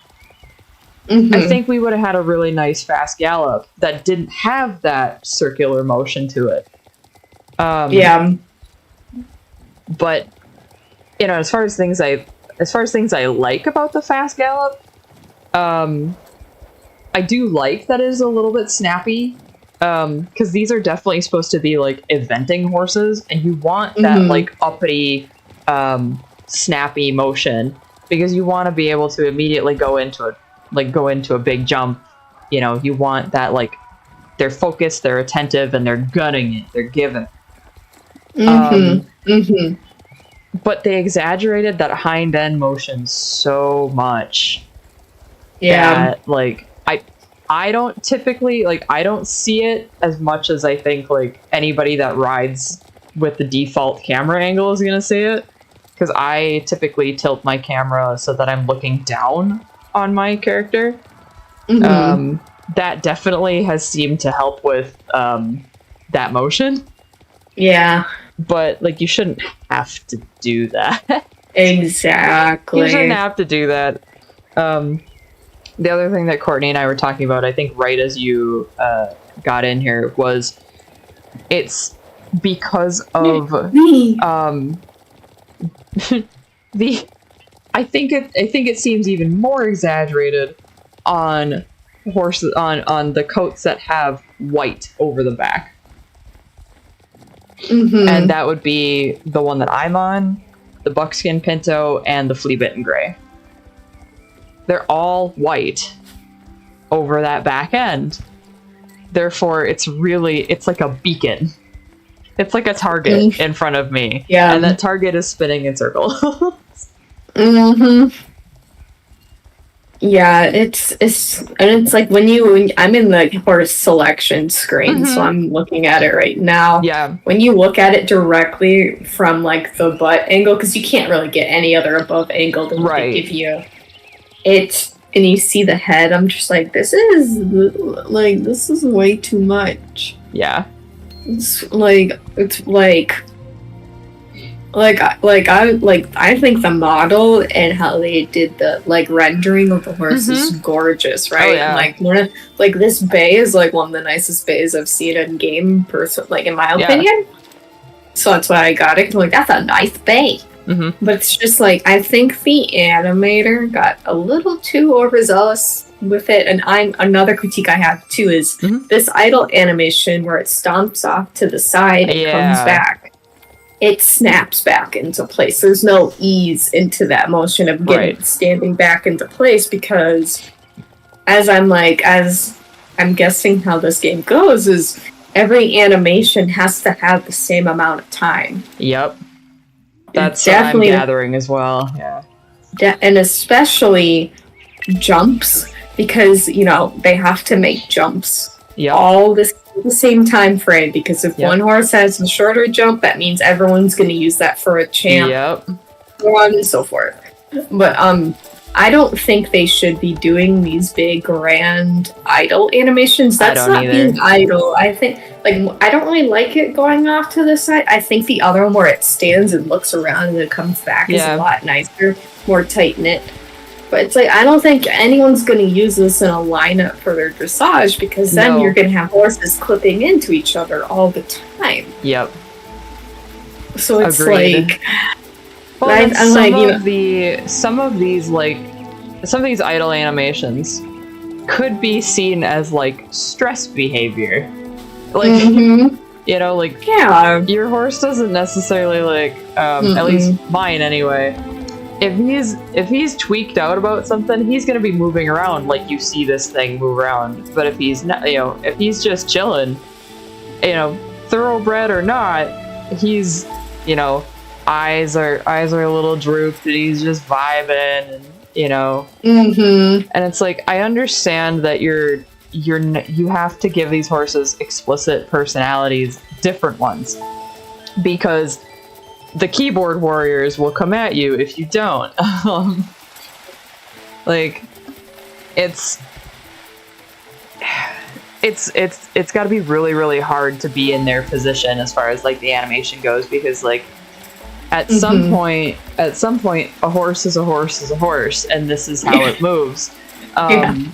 I think we would have had a really nice fast gallop that didn't have that circular motion to it. But you know, as far as things I like about the fast gallop, I do like that it is a little bit snappy, because these are definitely supposed to be like eventing horses, and you want that like uppity, snappy motion, because you want to be able to immediately go into a big jump. You know, you want that like they're focused, they're attentive, and they're gunning it, they're giving it. But they exaggerated that hind end motion so much. Yeah. That, like, I don't typically, like, I don't see it as much as I think, like, anybody that rides with the default camera angle is gonna see it. Because I typically tilt my camera so that I'm looking down on my character. That definitely has seemed to help with that motion. Yeah. But, like, you shouldn't have to do that. Exactly. You shouldn't have to do that. The other thing that Courtney and I were talking about, I think right as you got in here, was it's because of I think it seems even more exaggerated on horses on the coats that have white over the back. And that would be the one that I'm on, the buckskin pinto, and the flea bitten gray. They're all white over that back end. Therefore, it's like a beacon. It's like a target in front of me. Yeah. And that target is spinning in circles. Yeah, it's like when I'm in the horse selection screen, so I'm looking at it right now. Yeah. When you look at it directly from like the butt angle, because you can't really get any other above angle that they give you. And you see the head, I'm just like, this is way too much. Yeah. I think the model and how they did the like rendering of the horse is gorgeous, right? Oh, yeah. And, like this bay is like one of the nicest bays I've seen in game, like in my opinion. So that's why I got it. I'm like, that's a nice bay. But it's just like, I think the animator got a little too overzealous with it. And another critique I have too is this idle animation where it stomps off to the side and comes back. It snaps back into place. There's no ease into that motion of getting standing back into place, because as I'm guessing how this game goes is every animation has to have the same amount of time. Yep. That's definitely what I'm gathering as well. Yeah. And especially jumps, because, you know, they have to make jumps all the the same time frame, because if one horse has a shorter jump, that means everyone's going to use that for a champ. Yep. So on and so forth. But I don't think they should be doing these big grand idle animations. That's not either. Being idle. I think I don't really like it going off to the side. I think the other one where it stands and looks around and then comes back is a lot nicer, more tight knit. But it's I don't think anyone's going to use this in a lineup for their dressage, because then you're going to have horses clipping into each other all the time. Yep. So it's Agreed. Well, some of these idle animations could be seen as stress behavior. Your horse doesn't necessarily at least mine anyway. If he's tweaked out about something, he's gonna be moving around like you see this thing move around. But if he's not, if he's just chilling, thoroughbred or not, he's, eyes are a little drooped and he's just vibing, and and it's I understand that you have to give these horses explicit personalities, different ones, because the keyboard warriors will come at you if you don't. It's got to be really, really hard to be in their position as far as the animation goes, because at some point a horse is a horse is a horse, and this is how it moves. And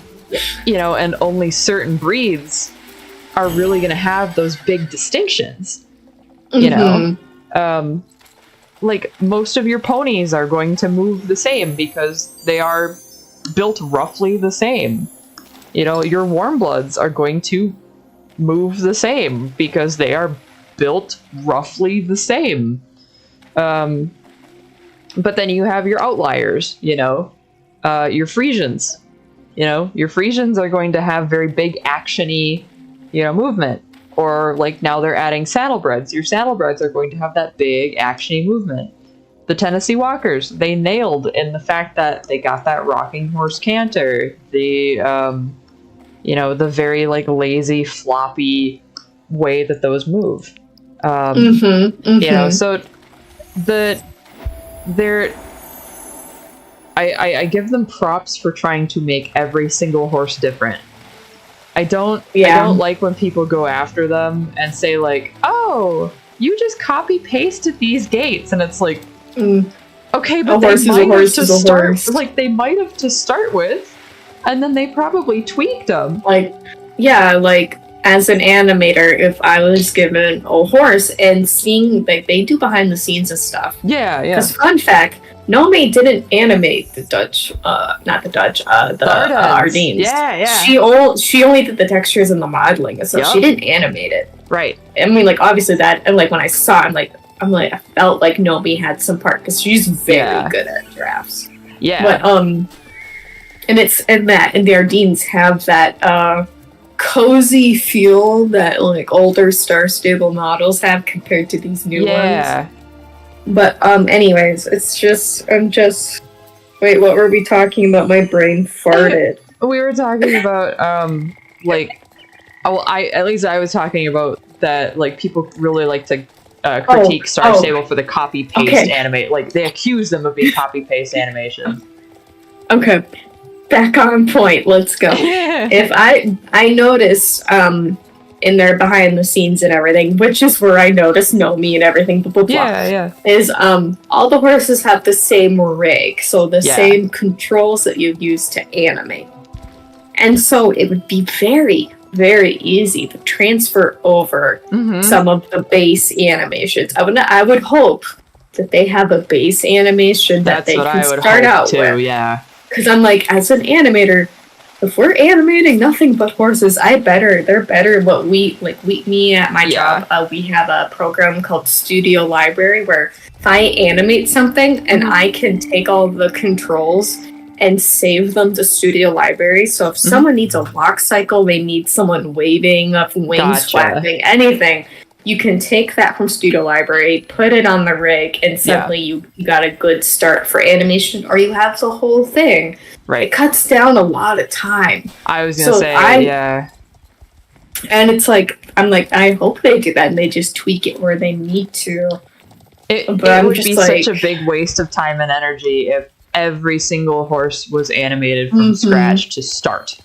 only certain breeds are really going to have those big distinctions. Most of your ponies are going to move the same because they are built roughly the same. Your warm bloods are going to move the same because they are built roughly the same. But then you have your outliers, your Frisians. Your Frisians are going to have very big actiony, movement. Or now they're adding saddlebreds. Your saddlebreds are going to have that big actiony movement. The Tennessee Walkers, they nailed in the fact that they got that rocking horse canter. The the very lazy, floppy way that those move. So I give them props for trying to make every single horse different. I don't like when people go after them and say oh, you just copy pasted these gaits, and it's okay, but they might have to start with, and then they probably tweaked them. As an animator, if I was given a horse and seeing they do behind the scenes and stuff. Yeah. Because fun fact, Nomi didn't animate the Dutch, the Ardennes. Yeah. She only did the textures and the modeling, so she didn't animate it. Right. I mean, obviously that, and when I saw it, I felt like Nomi had some part, because she's very good at drafts. Yeah. But and the Ardennes have that cozy feel that older Star Stable models have compared to these new ones. But anyways, wait, what were we talking about? My brain farted. We were talking about I was talking about that people really like to critique Star Stable for the copy paste animate. They accuse them of being copy paste animations. Okay. Back on point, let's go. If I noticed in their behind the scenes and everything, which is where I noticed Nomi and everything, blah, blah, blah, is all the horses have the same rig, so the same controls that you use to animate. And so it would be very, very easy to transfer over some of the base animations. I would hope that they have a base animation that they can start out with. Yeah. Because I'm as an animator, if we're animating nothing but horses, they're better. What me at my job, we have a program called Studio Library, where if I animate something and I can take all the controls and save them to Studio Library. So if someone needs a walk cycle, they need someone waving up, wings flapping, anything, you can take that from Studio Library, put it on the rig, and suddenly you got a good start for animation, or you have the whole thing. Right. It cuts down a lot of time. I was going to And it's like, I'm like, I hope they do that and they just tweak it where they need to. It would be such a big waste of time and energy if every single horse was animated from scratch to start.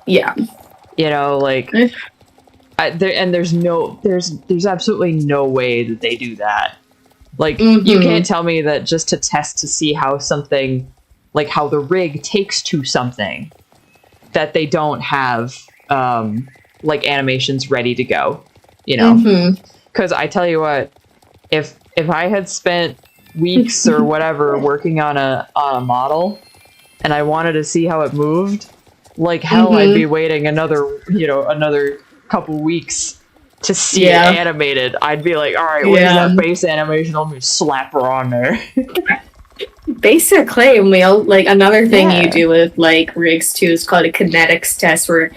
Yeah. You know, like, there's absolutely no way that they do that. Like, you can't tell me that just to test to see how something, like how the rig takes to something, that they don't have, like, animations ready to go, you know? Because I tell you what, if I had spent weeks or whatever working on a model, and I wanted to see how it moved, like hell, I'd be waiting another couple weeks to see it animated. I'd be like, all right, where's that base animation? Let me slap her on there. Basically, like another thing you do with like rigs too is called a kinetics test, where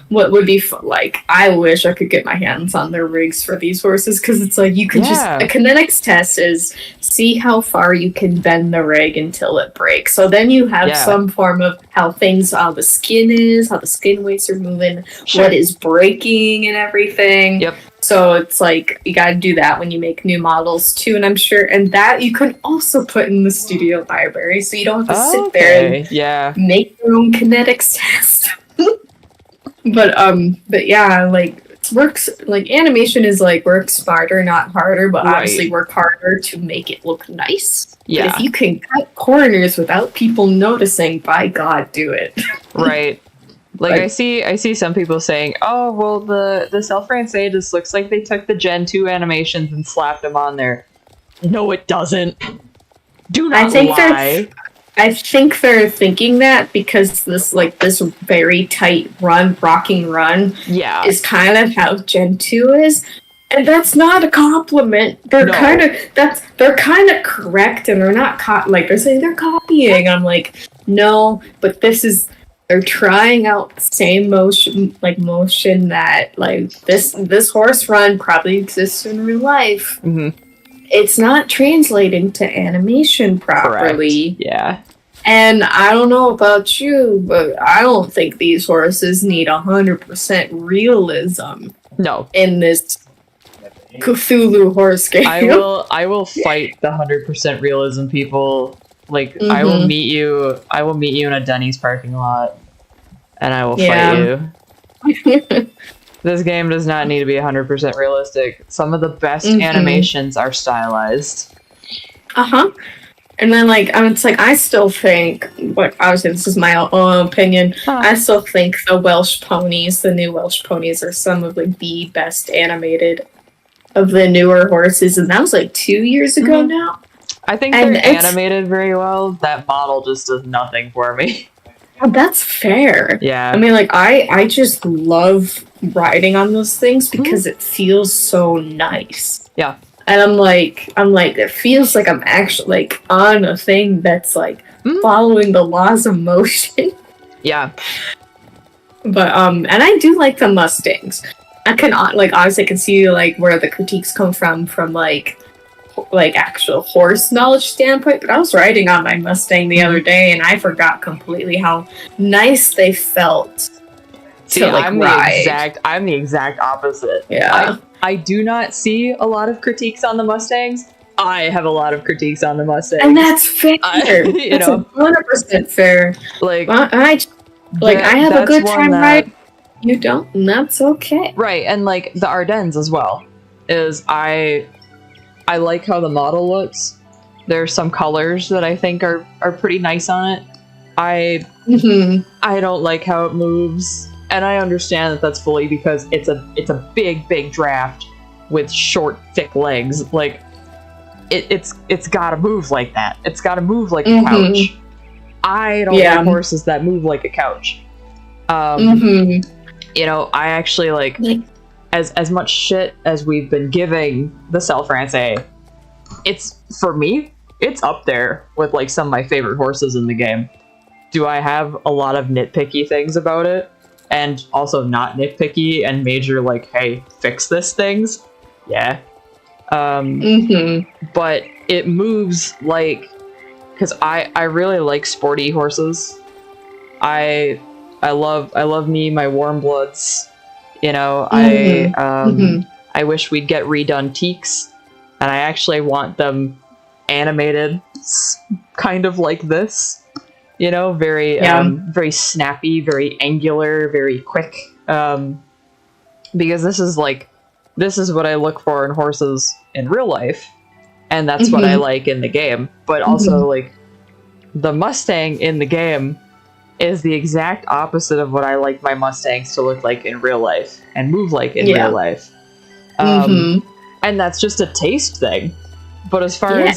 what would be like, I wish I could get my hands on their rigs for these horses, because it's like you can just, a kinetics test is see how far you can bend the rig until it breaks. So then you have some form of how the skin is, how the skin weights are moving, what is breaking and everything. So it's like, you gotta do that when you make new models too, and I'm sure, and that you can also put in the studio library, so you don't have to sit there and make your own kinetics test. But yeah, like, works, like, animation is like, work smarter, not harder, but obviously work harder to make it look nice. But if you can cut corners without people noticing, by God, do it. Right. Like, I see some people saying, oh, well, the Selle francaise just looks like they took the Gen 2 animations and slapped them on there. No, it doesn't. Do not lie. I think they're thinking that because this very tight rocking run is kind of how Gen 2 is. And that's not a compliment. They're kind of correct, and they're not they're saying they're copying. I'm like, no, but they're trying out the same motion that, like, this horse run probably exists in real life. It's not translating to animation properly. Correct. Yeah. And I don't know about you, but I don't think these horses need 100% realism. No. In this Cthulhu horse game. I will fight the 100% realism people. Like, I will meet you in a Denny's parking lot, and I will fight you. This game does not need to be 100% realistic. Some of the best animations are stylized. And then, like, it's like, I still think, like, obviously this is my own opinion, I still think the new Welsh ponies are some of, like, the best animated of the newer horses, and that was, like, 2 years ago now. I think they're animated very well. That model just does nothing for me. Oh, that's fair. Yeah. I mean, like, I just love riding on those things because it feels so nice. Yeah. And I'm like, it feels like I'm actually, like, on a thing that's, like, following the laws of motion. Yeah. But, and I do like the Mustangs. I can, like, obviously I can see, like, where the critiques come from, like, actual horse knowledge standpoint, but I was riding on my Mustang the other day, and I forgot completely how nice they felt. See, I'm the exact opposite. Yeah. I do not see a lot of critiques on the Mustangs. I have a lot of critiques on the Mustangs. And that's fair. That's 100% fair. Like, I have a good time riding. You don't, and that's okay. Right, and, like, the Ardennes as well. I like how the model looks. There's some colors that I think are pretty nice on it. I don't like how it moves. And I understand that that's fully because it's a big draft with short, thick legs. Like, it's gotta move like that. It's gotta move like a couch. I don't like horses that move like a couch. You know, I actually like as much shit as we've been giving the Selle francaise. It's, for me, it's up there with, like, some of my favorite horses in the game. Do I have a lot of nitpicky things about it? And also not nitpicky and major, like, hey, fix this things? Yeah. But it moves, like, because I really like sporty horses. I love me my warm bloods. You know, I wish we'd get redone teaks, and I actually want them animated, kind of like this. You know, very very snappy, very angular, very quick. Because this is what I look for in horses in real life, and that's what I like in the game. But also, like, the Mustang in the game is the exact opposite of what I like my Mustangs to look like in real life and move like in real life. And that's just a taste thing. But as far as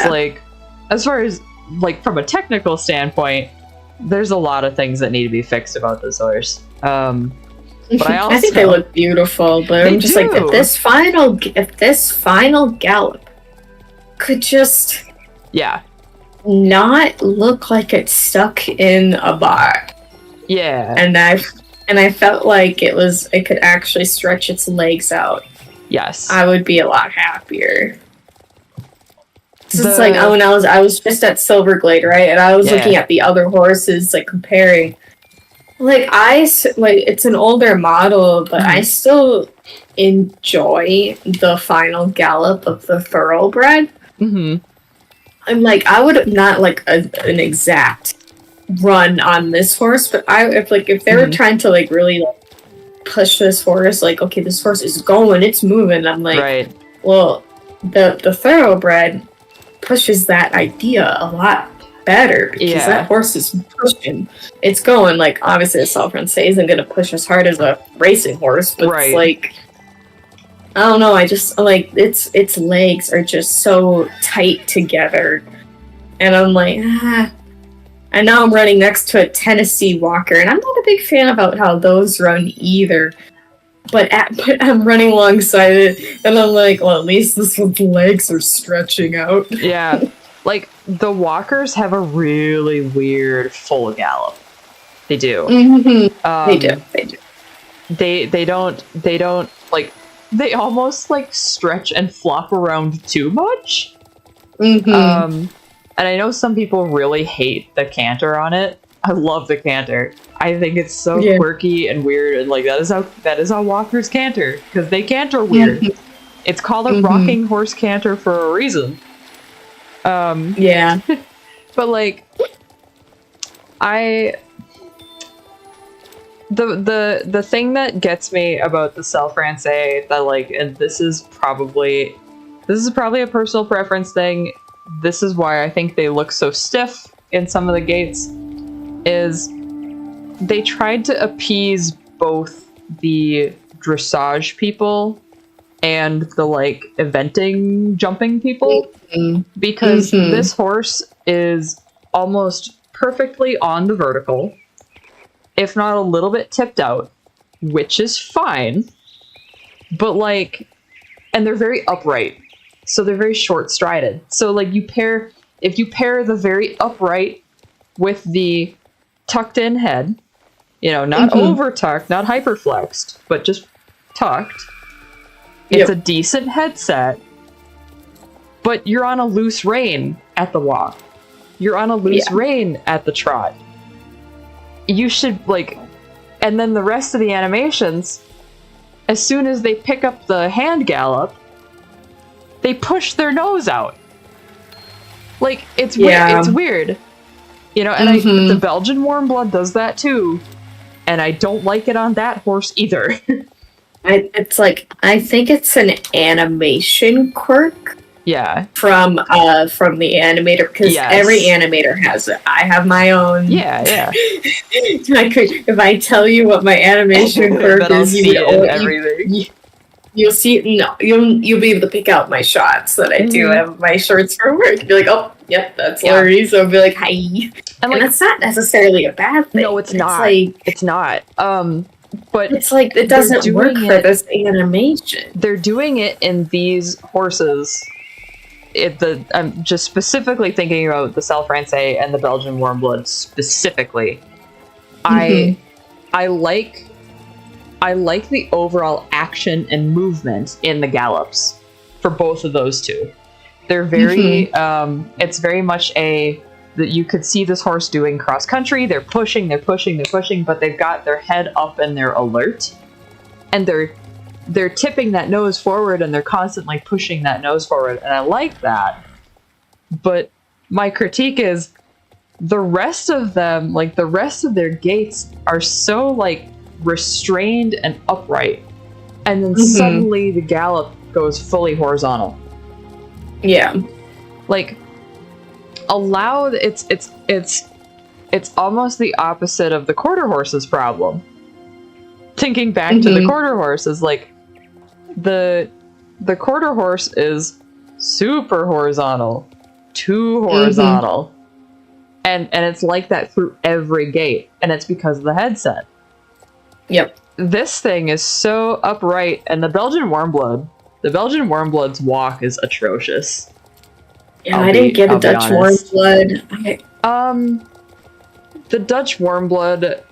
from a technical standpoint, there's a lot of things that need to be fixed about this horse. But I think they look beautiful, but I'm just like, if this final gallop could just not look like it's stuck in a bar. Yeah. And I felt like it could actually stretch its legs out. Yes. I would be a lot happier. It's like, when I was just at Silverglade, right? And I was looking at the other horses, like, comparing. Like, it's an older model, but I still enjoy the final gallop of the thoroughbred. I'm like, I would not like an exact run on this horse, but if they were trying to like really push this horse, like, okay, this horse is going, it's moving. I'm like, well, the thoroughbred pushes that idea a lot better because that horse is pushing. It's going, like, obviously the selle francaise isn't going to push as hard as a racing horse, but it's like, I don't know, I just like its legs are just so tight together, and I'm like, and now I'm running next to a Tennessee Walker, and I'm not a big fan about how those run either. But I'm running alongside it, and I'm like, well, at least this one's legs are stretching out. Yeah, like, the Walkers have a really weird full gallop. They do. They do. They don't like. They almost like stretch and flop around too much. And I know some people really hate the canter on it. I love the canter. I think it's so quirky and weird, and like that is how walkers canter, because they canter weird. It's called a rocking horse canter for a reason. But like, the thing that gets me about the selle francaise, that like, and this is probably a personal preference thing, this is why I think they look so stiff in some of the gates, is they tried to appease both the dressage people and the like eventing jumping people, because this horse is almost perfectly on the vertical, if not a little bit tipped out, which is fine. But like, and they're very upright, so they're very short strided. So like, if you pair the very upright with the tucked in head, you know, not over tucked, not hyper flexed, but just tucked, it's a decent headset. But you're on a loose rein at the walk. You're on a loose rein at the trot. You should, like, and then the rest of the animations, as soon as they pick up the hand gallop, they push their nose out. Like, it's weird. It's weird. You know, and the Belgian warm blood does that too. And I don't like it on that horse either. It's like, I think it's an animation quirk. Yeah. From the animator, because every animator has it. I have my own. Yeah. If I tell you what my animation quirk is, you'll see it. No, you'll be able to pick out my shots that I do have my shorts for work. You'll be like, oh, yep, that's Laurie. So I'll be like, hi. And like, that's not necessarily a bad thing. No, it's not. It's not. But it's like, it doesn't work for this animation. They're doing it in these horses. I'm just specifically thinking about the selle francaise and the Belgian warm blood specifically. I like the overall action and movement in the gallops for both of those two. They're very it's very much that you could see this horse doing cross country. They're pushing, but they've got their head up and they're alert. and they're tipping that nose forward, and they're constantly pushing that nose forward, and I like that. But my critique is the rest of them, like the rest of their gaits, are so like restrained and upright, and then suddenly the gallop goes fully horizontal. Yeah. Like, it's almost the opposite of the quarter horse's problem. Thinking back to the quarter horse is like the quarter horse is super horizontal, too horizontal. And it's like that through every gate, and it's because of the headset. Yep. This thing is so upright, and the Belgian Warmblood's walk is atrocious. Yeah, I didn't get a Dutch Warmblood. The Dutch Warmblood,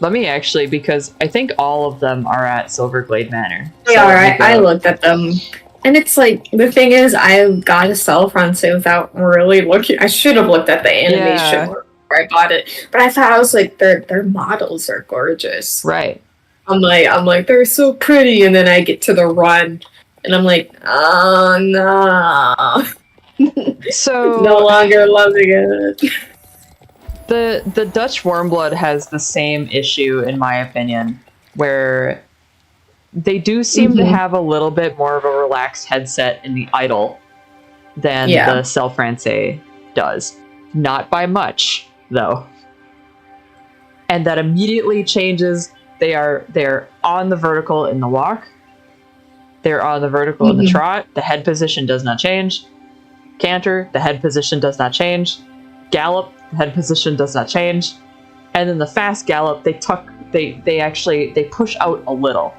let me actually, because I think all of them are at Silverglade Manor. They are, I looked at them. And it's like, the thing is, I got a selle francaise without really looking. I should have looked at the animation before I bought it. But I thought, I was like, their models are gorgeous. Right. I'm like, they're so pretty. And then I get to the run, and I'm like, oh no. So no longer loving it. The Dutch Warmblood has the same issue, in my opinion, where they do seem to have a little bit more of a relaxed headset in the idle than the selle francaise does. Not by much, though. And that immediately changes. They're on the vertical in the walk. They're on the vertical in the trot. The head position does not change. Canter, the head position does not change. Gallop, the head position does not change. And then the fast gallop, they push out a little.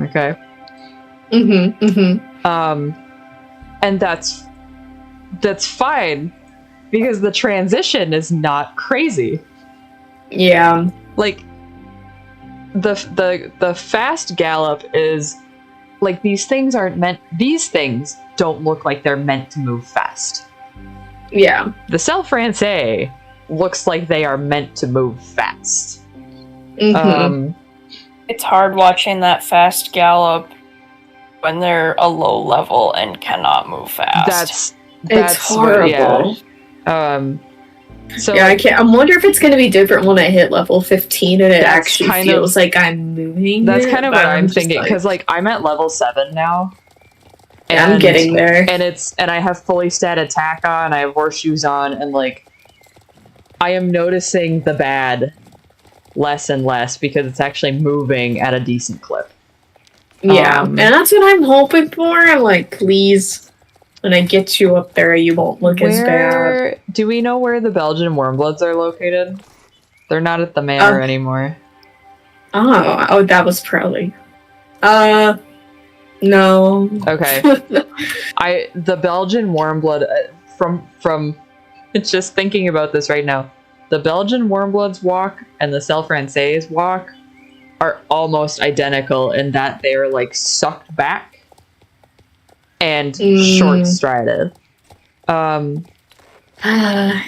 Okay. And that's fine, because the transition is not crazy. Yeah. Like the fast gallop is like, these things don't look like they're meant to move fast. Yeah. The selle francaise looks like they are meant to move fast. It's hard watching that fast gallop when they're a low level and cannot move fast. That's horrible. So yeah, I can't. I wonder if it's going to be different when I hit level 15 and it actually feels like I'm moving. That's kind of what I'm thinking, because like I'm at level 7 now. And I'm getting there, and I have fully stat attack on. I have horseshoes on, and like I am noticing the bad less and less, because it's actually moving at a decent clip. Yeah, and that's what I'm hoping for. I'm like, please, when I get you up there, you won't look as bad. Do we know where the Belgian Warmbloods are located? They're not at the manor anymore. Oh, that was probably. No. Okay. The Belgian Warmblood, from just thinking about this right now, the Belgian Warmblood's walk and the selle francaise walk are almost identical in that they are like sucked back and short-strided. Let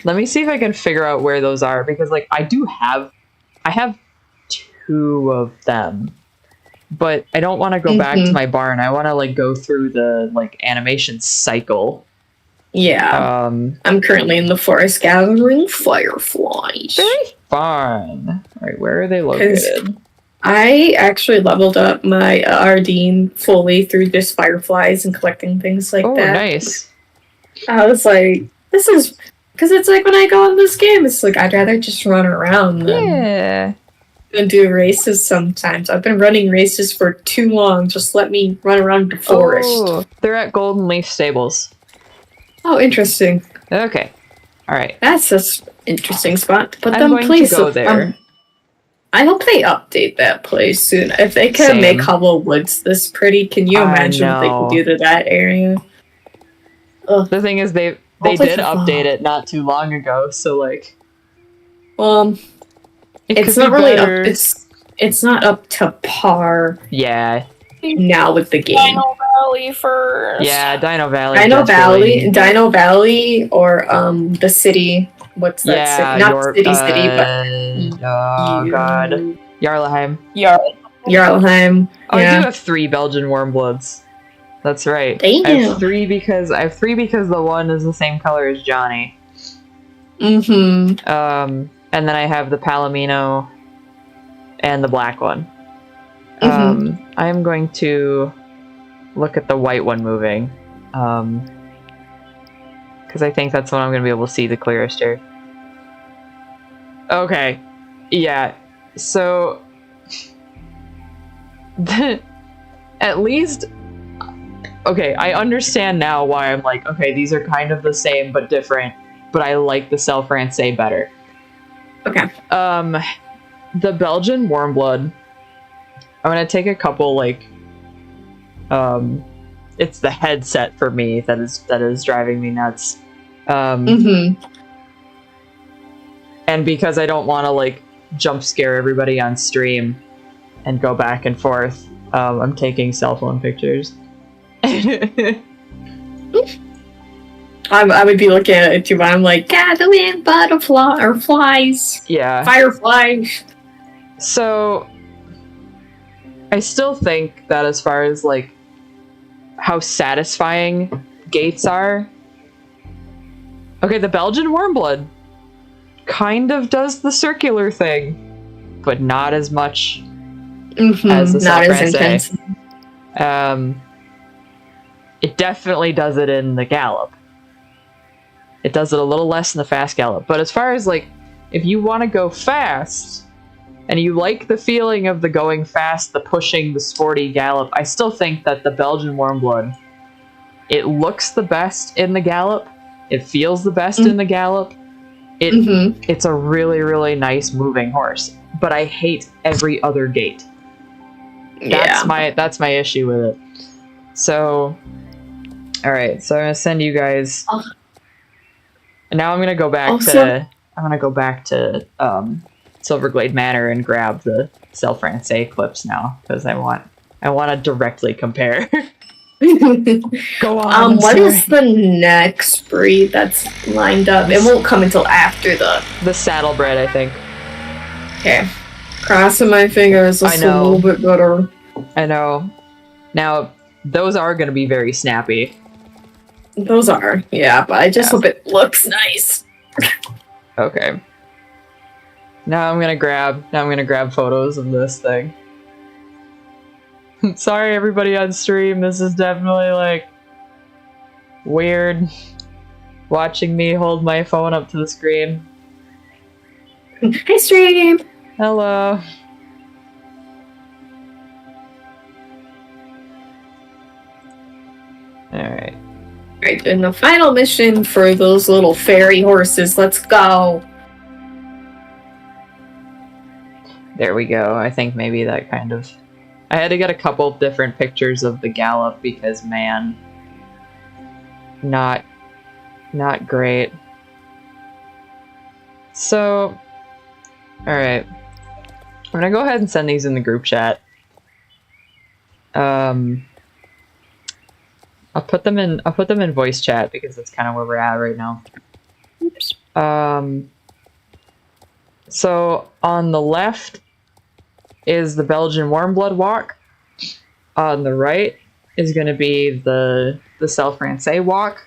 me see if I can figure out where those are, because like I have 2 of them, but I don't want to go back to my barn. I want to like go through the like animation cycle. Yeah. I'm currently in the forest gathering fireflies. Very fun. Alright, where are they located? I actually leveled up my Ardeen fully through just fireflies and collecting things like that. Oh, nice. I was like, this is... Because it's like when I go in this game, it's like I'd rather just run around than do races sometimes. I've been running races for too long. Just let me run around the forest. Oh, they're at Golden Leaf Stables. Oh, interesting. Okay. Alright. That's an interesting spot. But I'm going to go there. I hope they update that place soon. If they can make Hollow Woods this pretty, can you imagine what they could do to that area? Ugh. The thing is, they did update it not too long ago, so like... it's not really up... It's not up to par. Yeah. Now with the game. Dino Valley first. Yeah, Dino Valley. Dino Valley, or the city. What's that city? Not city, but oh god, Jarlaheim. Jarlheim. Oh, Yeah. I do have 3 Belgian warmbloods. That's right. Damn. I have 3 because the one is the same color as Johnny. Mm-hmm. And then I have the Palomino and the black one. Mm-hmm. I am going to look at the white one moving. Because I think that's when I'm going to be able to see the clearest here. Okay. Yeah. So... at least... Okay, I understand now why I'm like, okay, these are kind of the same but different, but I like the selle francaise better. Okay. The Belgian warmblood, I'm gonna take a couple, like, it's the headset for me that is driving me nuts. Mm-hmm. And because I don't want to, like, jump scare everybody on stream and go back and forth, I'm taking cell phone pictures. I would be looking at it too, but I'm like, gathering butterfly or flies. Yeah. Fireflies. So I still think that as far as like how satisfying gates are, okay, the Belgian warmblood kind of does the circular thing, but not as much as the not selle as francaise. intense. It definitely does it in the gallop. It does it a little less in the fast gallop. But as far as, like, if you want to go fast, and you like the feeling of the going fast, the pushing, the sporty gallop, I still think that the Belgian warmblood, it looks the best in the gallop. It feels the best in the gallop. It's a really, really nice moving horse. But I hate every other gait. That's my issue with it. So... Alright, so I'm gonna send you guys. And now I'm gonna go back to Silverglade Manor and grab the selle francaise clips now because I want to directly compare. Go on. What is the next breed that's lined up? It won't come until after the saddlebred, I think. Okay, crossing my fingers. It's a little bit better. I know. Now those are gonna be very snappy. Those are, yeah, but I just hope it looks nice. Okay. Now I'm gonna grab photos of this thing. Sorry everybody on stream, this is definitely like weird watching me hold my phone up to the screen. Hi stream! Hello. Alright. Alright, and the final mission for those little fairy horses. Let's go. There we go. I think maybe that kind of... I had to get a couple different pictures of the gallop because, man, not great. So, alright. I'm gonna go ahead and send these in the group chat. I'll put them in voice chat because that's kind of where we're at right now. Oops. So on the left is the Belgian warmblood walk. On the right is going to be the selle francaise walk.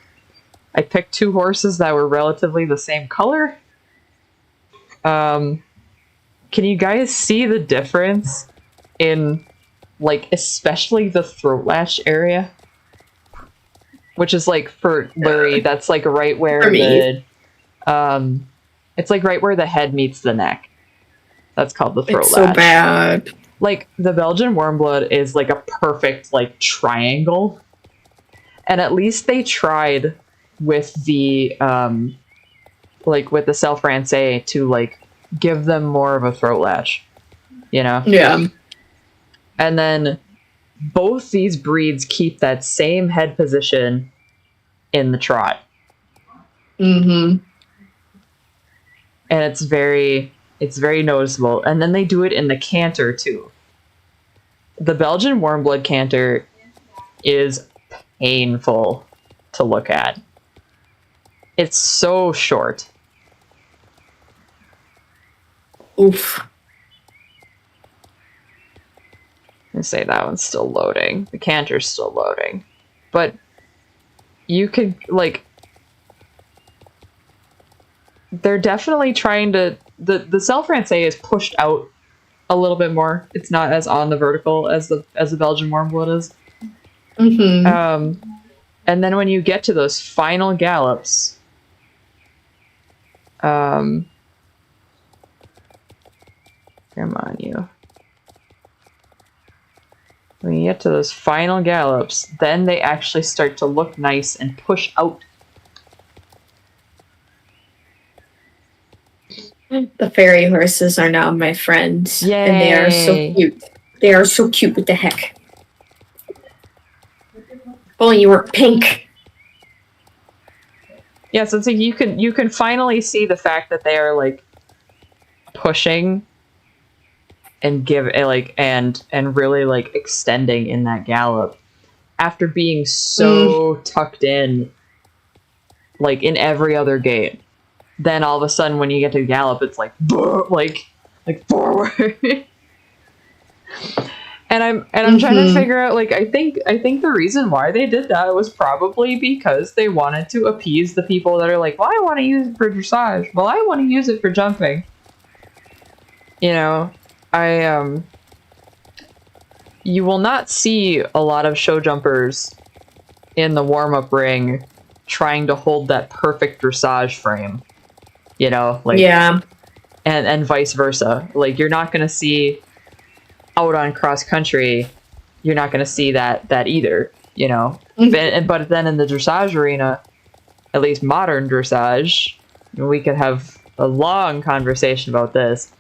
I picked 2 horses that were relatively the same color. Can you guys see the difference in, like, especially the throat lash area? Which is, like, for Lurie, that's, like, right where the... it's, like, right where the head meets the neck. That's called the throat lash. So bad. Like, the Belgian warmblood is, like, a perfect, like, triangle. And at least they tried with the, like, with the selle francaise to, like, give them more of a throat lash. You know? Yeah. And then... both these breeds keep that same head position in the trot. Mm-hmm. And it's very noticeable. And then they do it in the canter too. The Belgian warmblood canter is painful to look at. It's so short. Oof. say that one's still loading. The canter's still loading. But you could, like... They're definitely trying to... The selle francaise is pushed out a little bit more. It's not as on the vertical as the Belgian warm blood is. Mm-hmm. And then when you get to those final gallops... come on, you. When you get to those final gallops, then they actually start to look nice and push out. The fairy horses are now my friends. Yay. And they are so cute. They are so cute, what the heck. If only you were pink. Yeah, so it's like you can finally see the fact that they are like pushing and and really like extending in that gallop after being so tucked in like in every other gait. Then all of a sudden when you get to gallop it's like forward. and I'm trying to figure out, like, I think the reason why they did that was probably because they wanted to appease the people that are like, well, I want to use it for dressage. Well, I want to use it for jumping. You know, you will not see a lot of show jumpers in the warm-up ring trying to hold that perfect dressage frame. You know, like, yeah, and vice versa. Like, you're not going to see out on cross country, you're not going to see that either, you know. But then in the dressage arena, at least modern dressage, we could have a long conversation about this,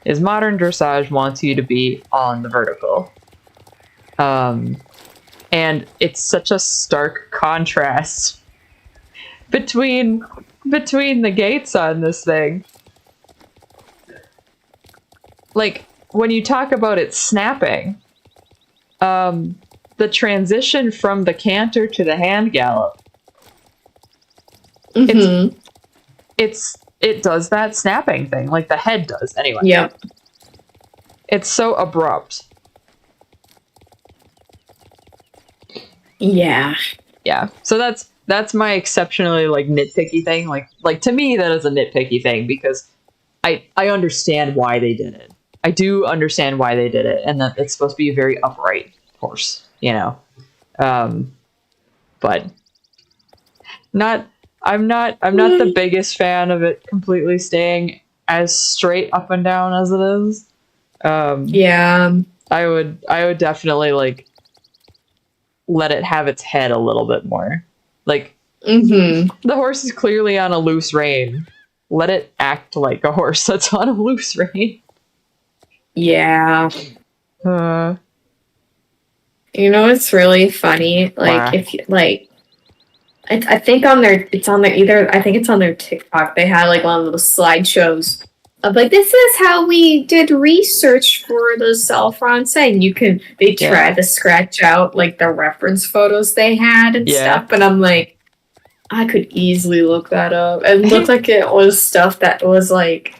is modern dressage wants you to be on the vertical. And it's such a stark contrast between the gaits on this thing. Like, when you talk about it snapping, the transition from the canter to the hand gallop, it does that snapping thing, like the head does anyway. Yep. It's so abrupt. Yeah. Yeah. So that's my exceptionally like nitpicky thing. Like to me that is a nitpicky thing because I understand why they did it. I do understand why they did it, and that it's supposed to be a very upright horse, you know. But I'm not the biggest fan of it completely staying as straight up and down as it is. Yeah. I would definitely like let it have its head a little bit more. Like, the horse is clearly on a loose rein. Let it act like a horse that's on a loose rein. Yeah. You know, it's really funny. Like, if you like, I think it's on their TikTok. They had like one of those slideshows of like, this is how we did research for the selle francaise, and they tried to scratch out like the reference photos they had and stuff. And I'm like, I could easily look that up. It looked like it was stuff that was like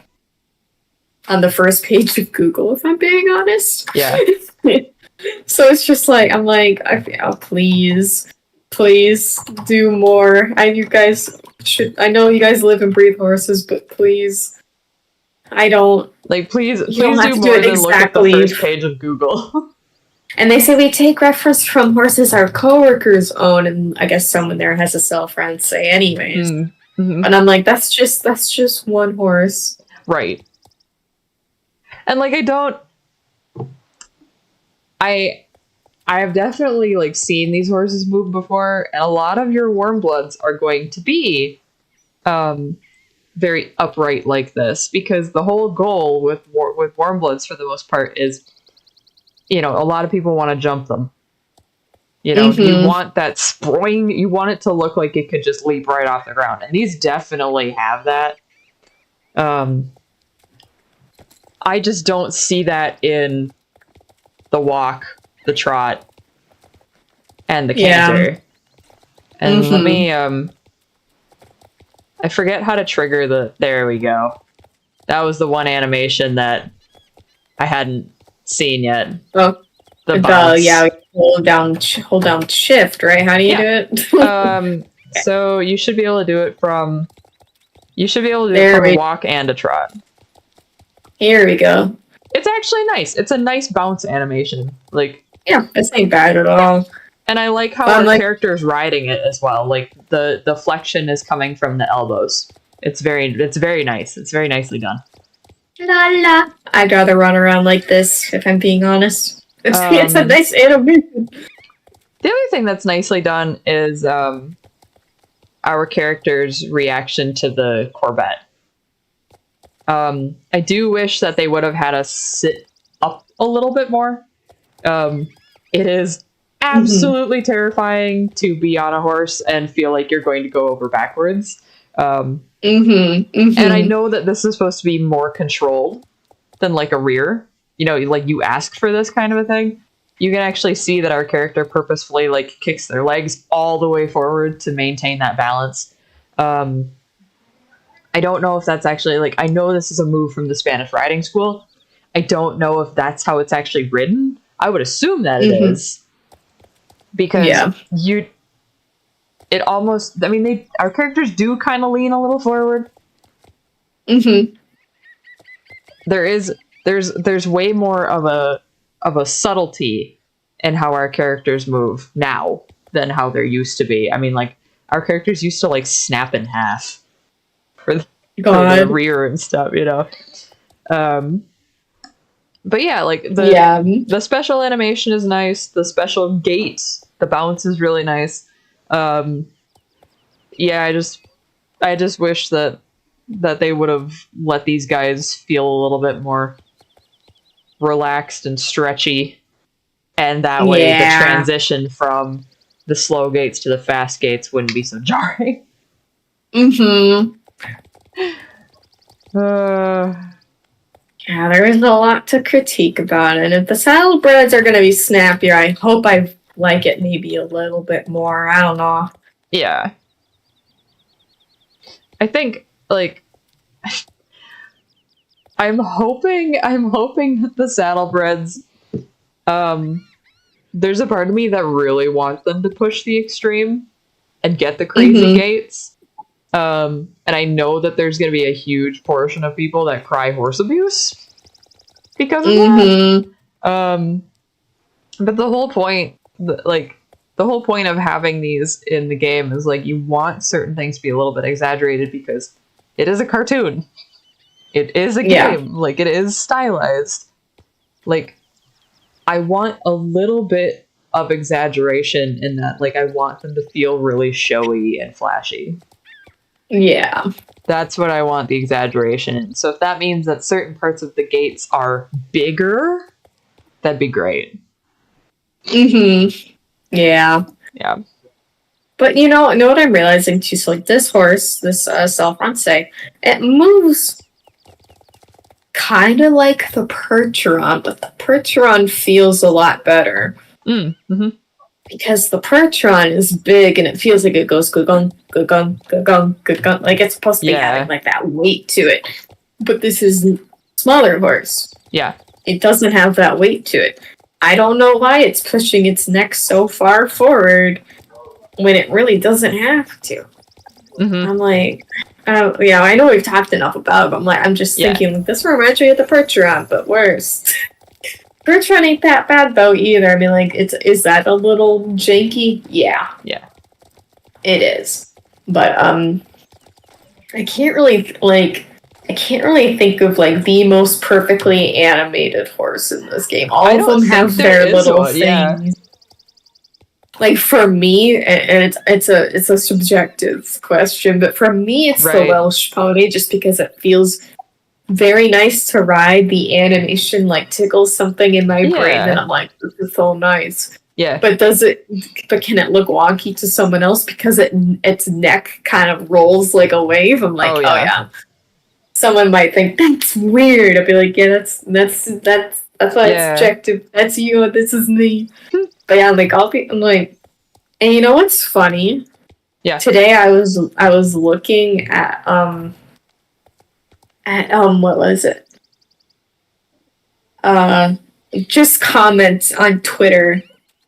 on the first page of Google, if I'm being honest. Yeah. So it's just like, I'm like, please do more. I know you guys live and breathe horses, but please, please do more than look at the first page of Google. And they say we take reference from horses our coworkers own, and I guess someone there has a selle francaise anyways. And I'm like, that's just one horse. Right. And like, I have definitely like seen these horses move before, and a lot of your warm bloods are going to be very upright like this, because the whole goal with warm bloods for the most part is, you know, a lot of people want to jump them. You know, you want that spring, you want it to look like it could just leap right off the ground, and these definitely have that. I just don't see that in the walk, the trot, and the canter. And let me, I forget how to trigger there we go. That was the one animation that I hadn't seen yet. Oh. bounce. hold down shift, right? How do you do it? So you should be able to do it from a walk and a trot. Here we go. It's actually nice. It's a nice bounce animation. Like, yeah, this ain't bad at all. And I like how our character's riding it as well. Like the flexion is coming from the elbows. It's very nice. It's very nicely done. La la. I'd rather run around like this, if I'm being honest. It's a nice animation. The other thing that's nicely done is our character's reaction to the Corvette. I do wish that they would have had us sit up a little bit more. It is absolutely terrifying to be on a horse and feel like you're going to go over backwards. And I know that this is supposed to be more controlled than like a rear. You know, like you asked for this kind of a thing. You can actually see that our character purposefully like kicks their legs all the way forward to maintain that balance. I don't know if that's actually like, I know this is a move from the Spanish riding school. I don't know if that's how it's actually ridden. I would assume that it is. Because it almost, I mean, our characters do kind of lean a little forward. There's way more of a subtlety in how our characters move now than how there used to be. I mean, like, our characters used to like snap in half for the rear and stuff, you know. But yeah, like the special animation is nice. The special gait, the bounce is really nice. Yeah, I just wish that they would have let these guys feel a little bit more relaxed and stretchy, and that way the transition from the slow gates to the fast gates wouldn't be so jarring. Yeah, there is a lot to critique about it. If the saddlebreds are going to be snappier, I hope I like it maybe a little bit more. I don't know. Yeah. I think, like, I'm hoping that the saddlebreds, there's a part of me that really wants them to push the extreme and get the crazy gates. And I know that there's going to be a huge portion of people that cry horse abuse because of that. But the whole point, the whole point of having these in the game is like you want certain things to be a little bit exaggerated because it is a cartoon. It is a game. Like, it is stylized. Like, I want a little bit of exaggeration in that. Like, I want them to feel really showy and flashy. Yeah. That's what I want the exaggeration in. So if that means that certain parts of the gates are bigger, that'd be great. Yeah. Yeah. But you know what I'm realizing too? So like this horse, this selle francaise, it moves kind of like the Percheron, but the Percheron feels a lot better. Because the Percheron is big and it feels like it goes good-gun, good-gun, good-gun, good-gun. Like it's supposed to be having like that weight to it. But this is smaller horse. Yeah. It doesn't have that weight to it. I don't know why it's pushing its neck so far forward when it really doesn't have to. I'm like, I know we've talked enough about it, but I'm just thinking, like, this reminds me of the Percheron, but worse. Percheron ain't that bad though either. I mean, like, is that a little janky? Yeah. Yeah. It is. But I can't really think of like the most perfectly animated horse in this game. All of them have their little things. Yeah. Like for me, and it's a subjective question, but for me it's the Welsh pony just because it feels very nice to ride. The animation like tickles something in my brain and I'm like, this is so nice. Yeah. But can it look wonky to someone else because its neck kind of rolls like a wave? I'm like, oh yeah. Someone might think that's weird. I'd be like, yeah, that's why it's subjective. That's you. This is me. But yeah, like I'm like, and you know what's funny? Yeah. Today I was looking at what was it? just comment on Twitter,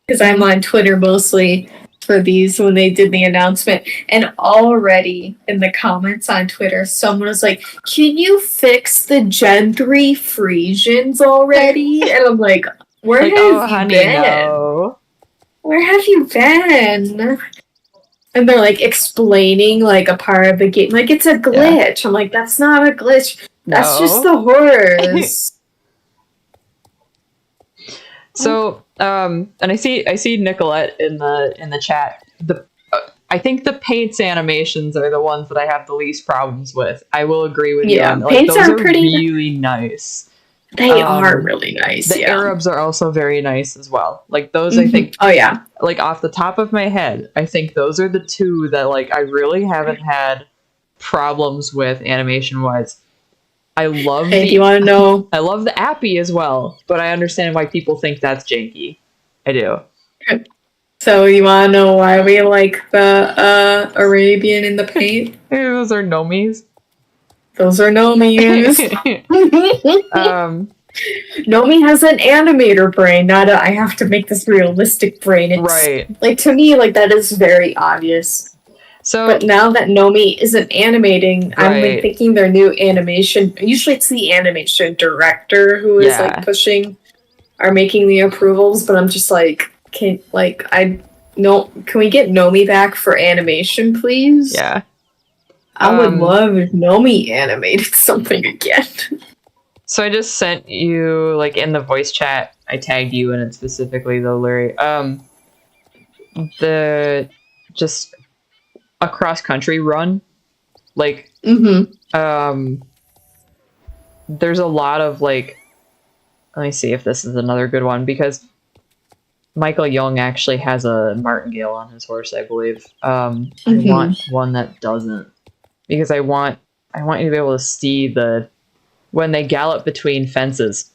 because I'm on Twitter mostly for these when they did the announcement, and already in the comments on Twitter, someone was like, "Can you fix the Gendry Frisians already?" And I'm like, "Where like, have you honey, been? no. Where have you been?" And they're like explaining like a part of the game, like it's a glitch. I'm like, that's not a glitch. That's just the horse. So, and I see Nicolette in the chat. I think the paints animations are the ones that I have the least problems with. I will agree with you. Yeah, on, like, paints those are pretty really nice. They are really nice. The Arabs are also very nice as well. Like those, I think. Oh yeah. Like off the top of my head, I think those are the two that like I really haven't had problems with animation wise. I love. Hey, do you want to know? I love the Appy as well, but I understand why people think that's janky. I do. So you want to know why we like the Arabian in the paint? Those are nomies. Those are nomies. Nomi has an animator brain, not a I have to make this realistic brain. It's, right. Like, to me, like, that is very obvious. So, but now that Nomi isn't animating, right. I'm like thinking their new animation. Usually it's the animation director who is like pushing or making the approvals, but I'm just like, can we get Nomi back for animation, please? Yeah. I would love if Nomi animated something again. So I just sent you, like, in the voice chat, I tagged you in it specifically, though, Larry. Just a cross-country run. Like, there's a lot of, like, let me see if this is another good one, because Michael Young actually has a martingale on his horse, I believe. I want one that doesn't. Because I want you to be able to see when they gallop between fences,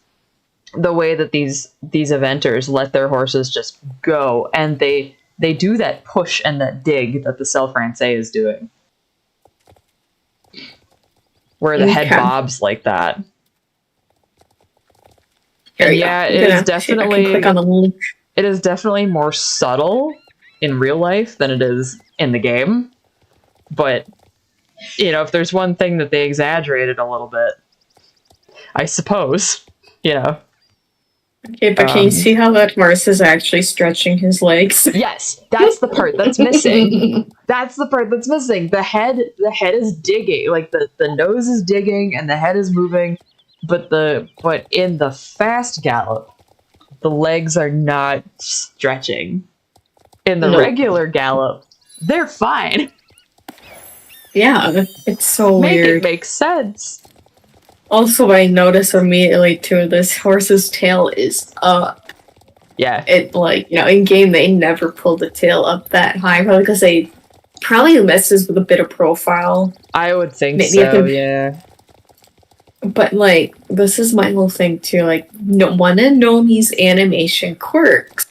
the way that these eventers let their horses just go, and they do that push and that dig that the selle francaise is doing, where the head bobs like that. And yeah, it is definitely more subtle in real life than it is in the game. But you know, if there's one thing that they exaggerated a little bit, I suppose, you know. Okay, but can you see how that horse is actually stretching his legs? Yes, that's the part that's missing. That's the part that's missing. The head is digging, like the nose is digging and the head is moving, but in the fast gallop, the legs are not stretching. In the regular gallop, they're fine. Yeah, it's so weird. It makes sense. Also, I notice immediately too, this horse's tail is up. Yeah. It, like, you know, in game they never pull the tail up that high, probably because they probably messes with a bit of profile. I would think so, yeah. But, like, this is my whole thing too, like, one of Nomi's animation quirks.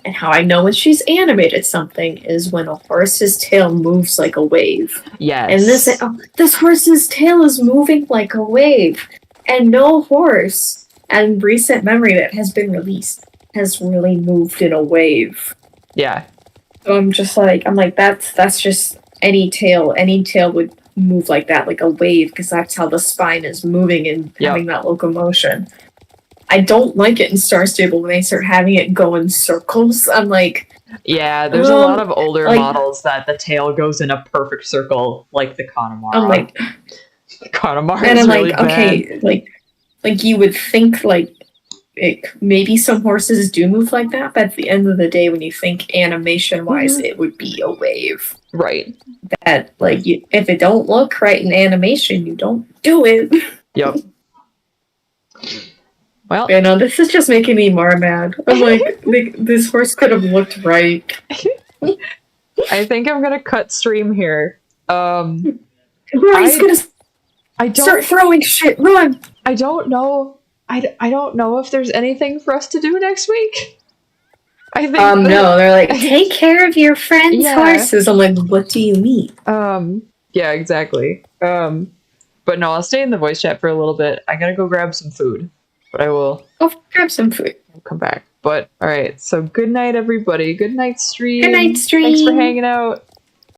And how I know when she's animated something is when a horse's tail moves like a wave. Yes. And this horse's tail is moving like a wave. And no horse, and recent memory that has been released, has really moved in a wave. Yeah. So I'm like, that's just any tail would move like that, like a wave, because that's how the spine is moving and having that locomotion. I don't like it in Star Stable when they start having it go in circles. I'm like... Yeah, there's a lot of older models that the tail goes in a perfect circle, like the Connemara. I'm like... The Connemara and is I'm really like, okay, like you would think, like, maybe some horses do move like that, but at the end of the day, when you think animation-wise, it would be a wave. Right. That, like, if it don't look right in animation, you don't do it. Yep. Well, you know, this is just making me more mad. I'm like, this horse could have looked right. I think I'm gonna cut stream here. Rory's gonna start throwing shit. Run! I don't know. I don't know if there's anything for us to do next week. I think no, they're like, take care of your friends' horses. I'm like, what do you mean? Yeah, exactly. But no, I'll stay in the voice chat for a little bit. I gotta go grab some food. But I will. Go grab some food. Come back. But all right. So good night, everybody. Good night, stream. Good night, stream. Thanks for hanging out.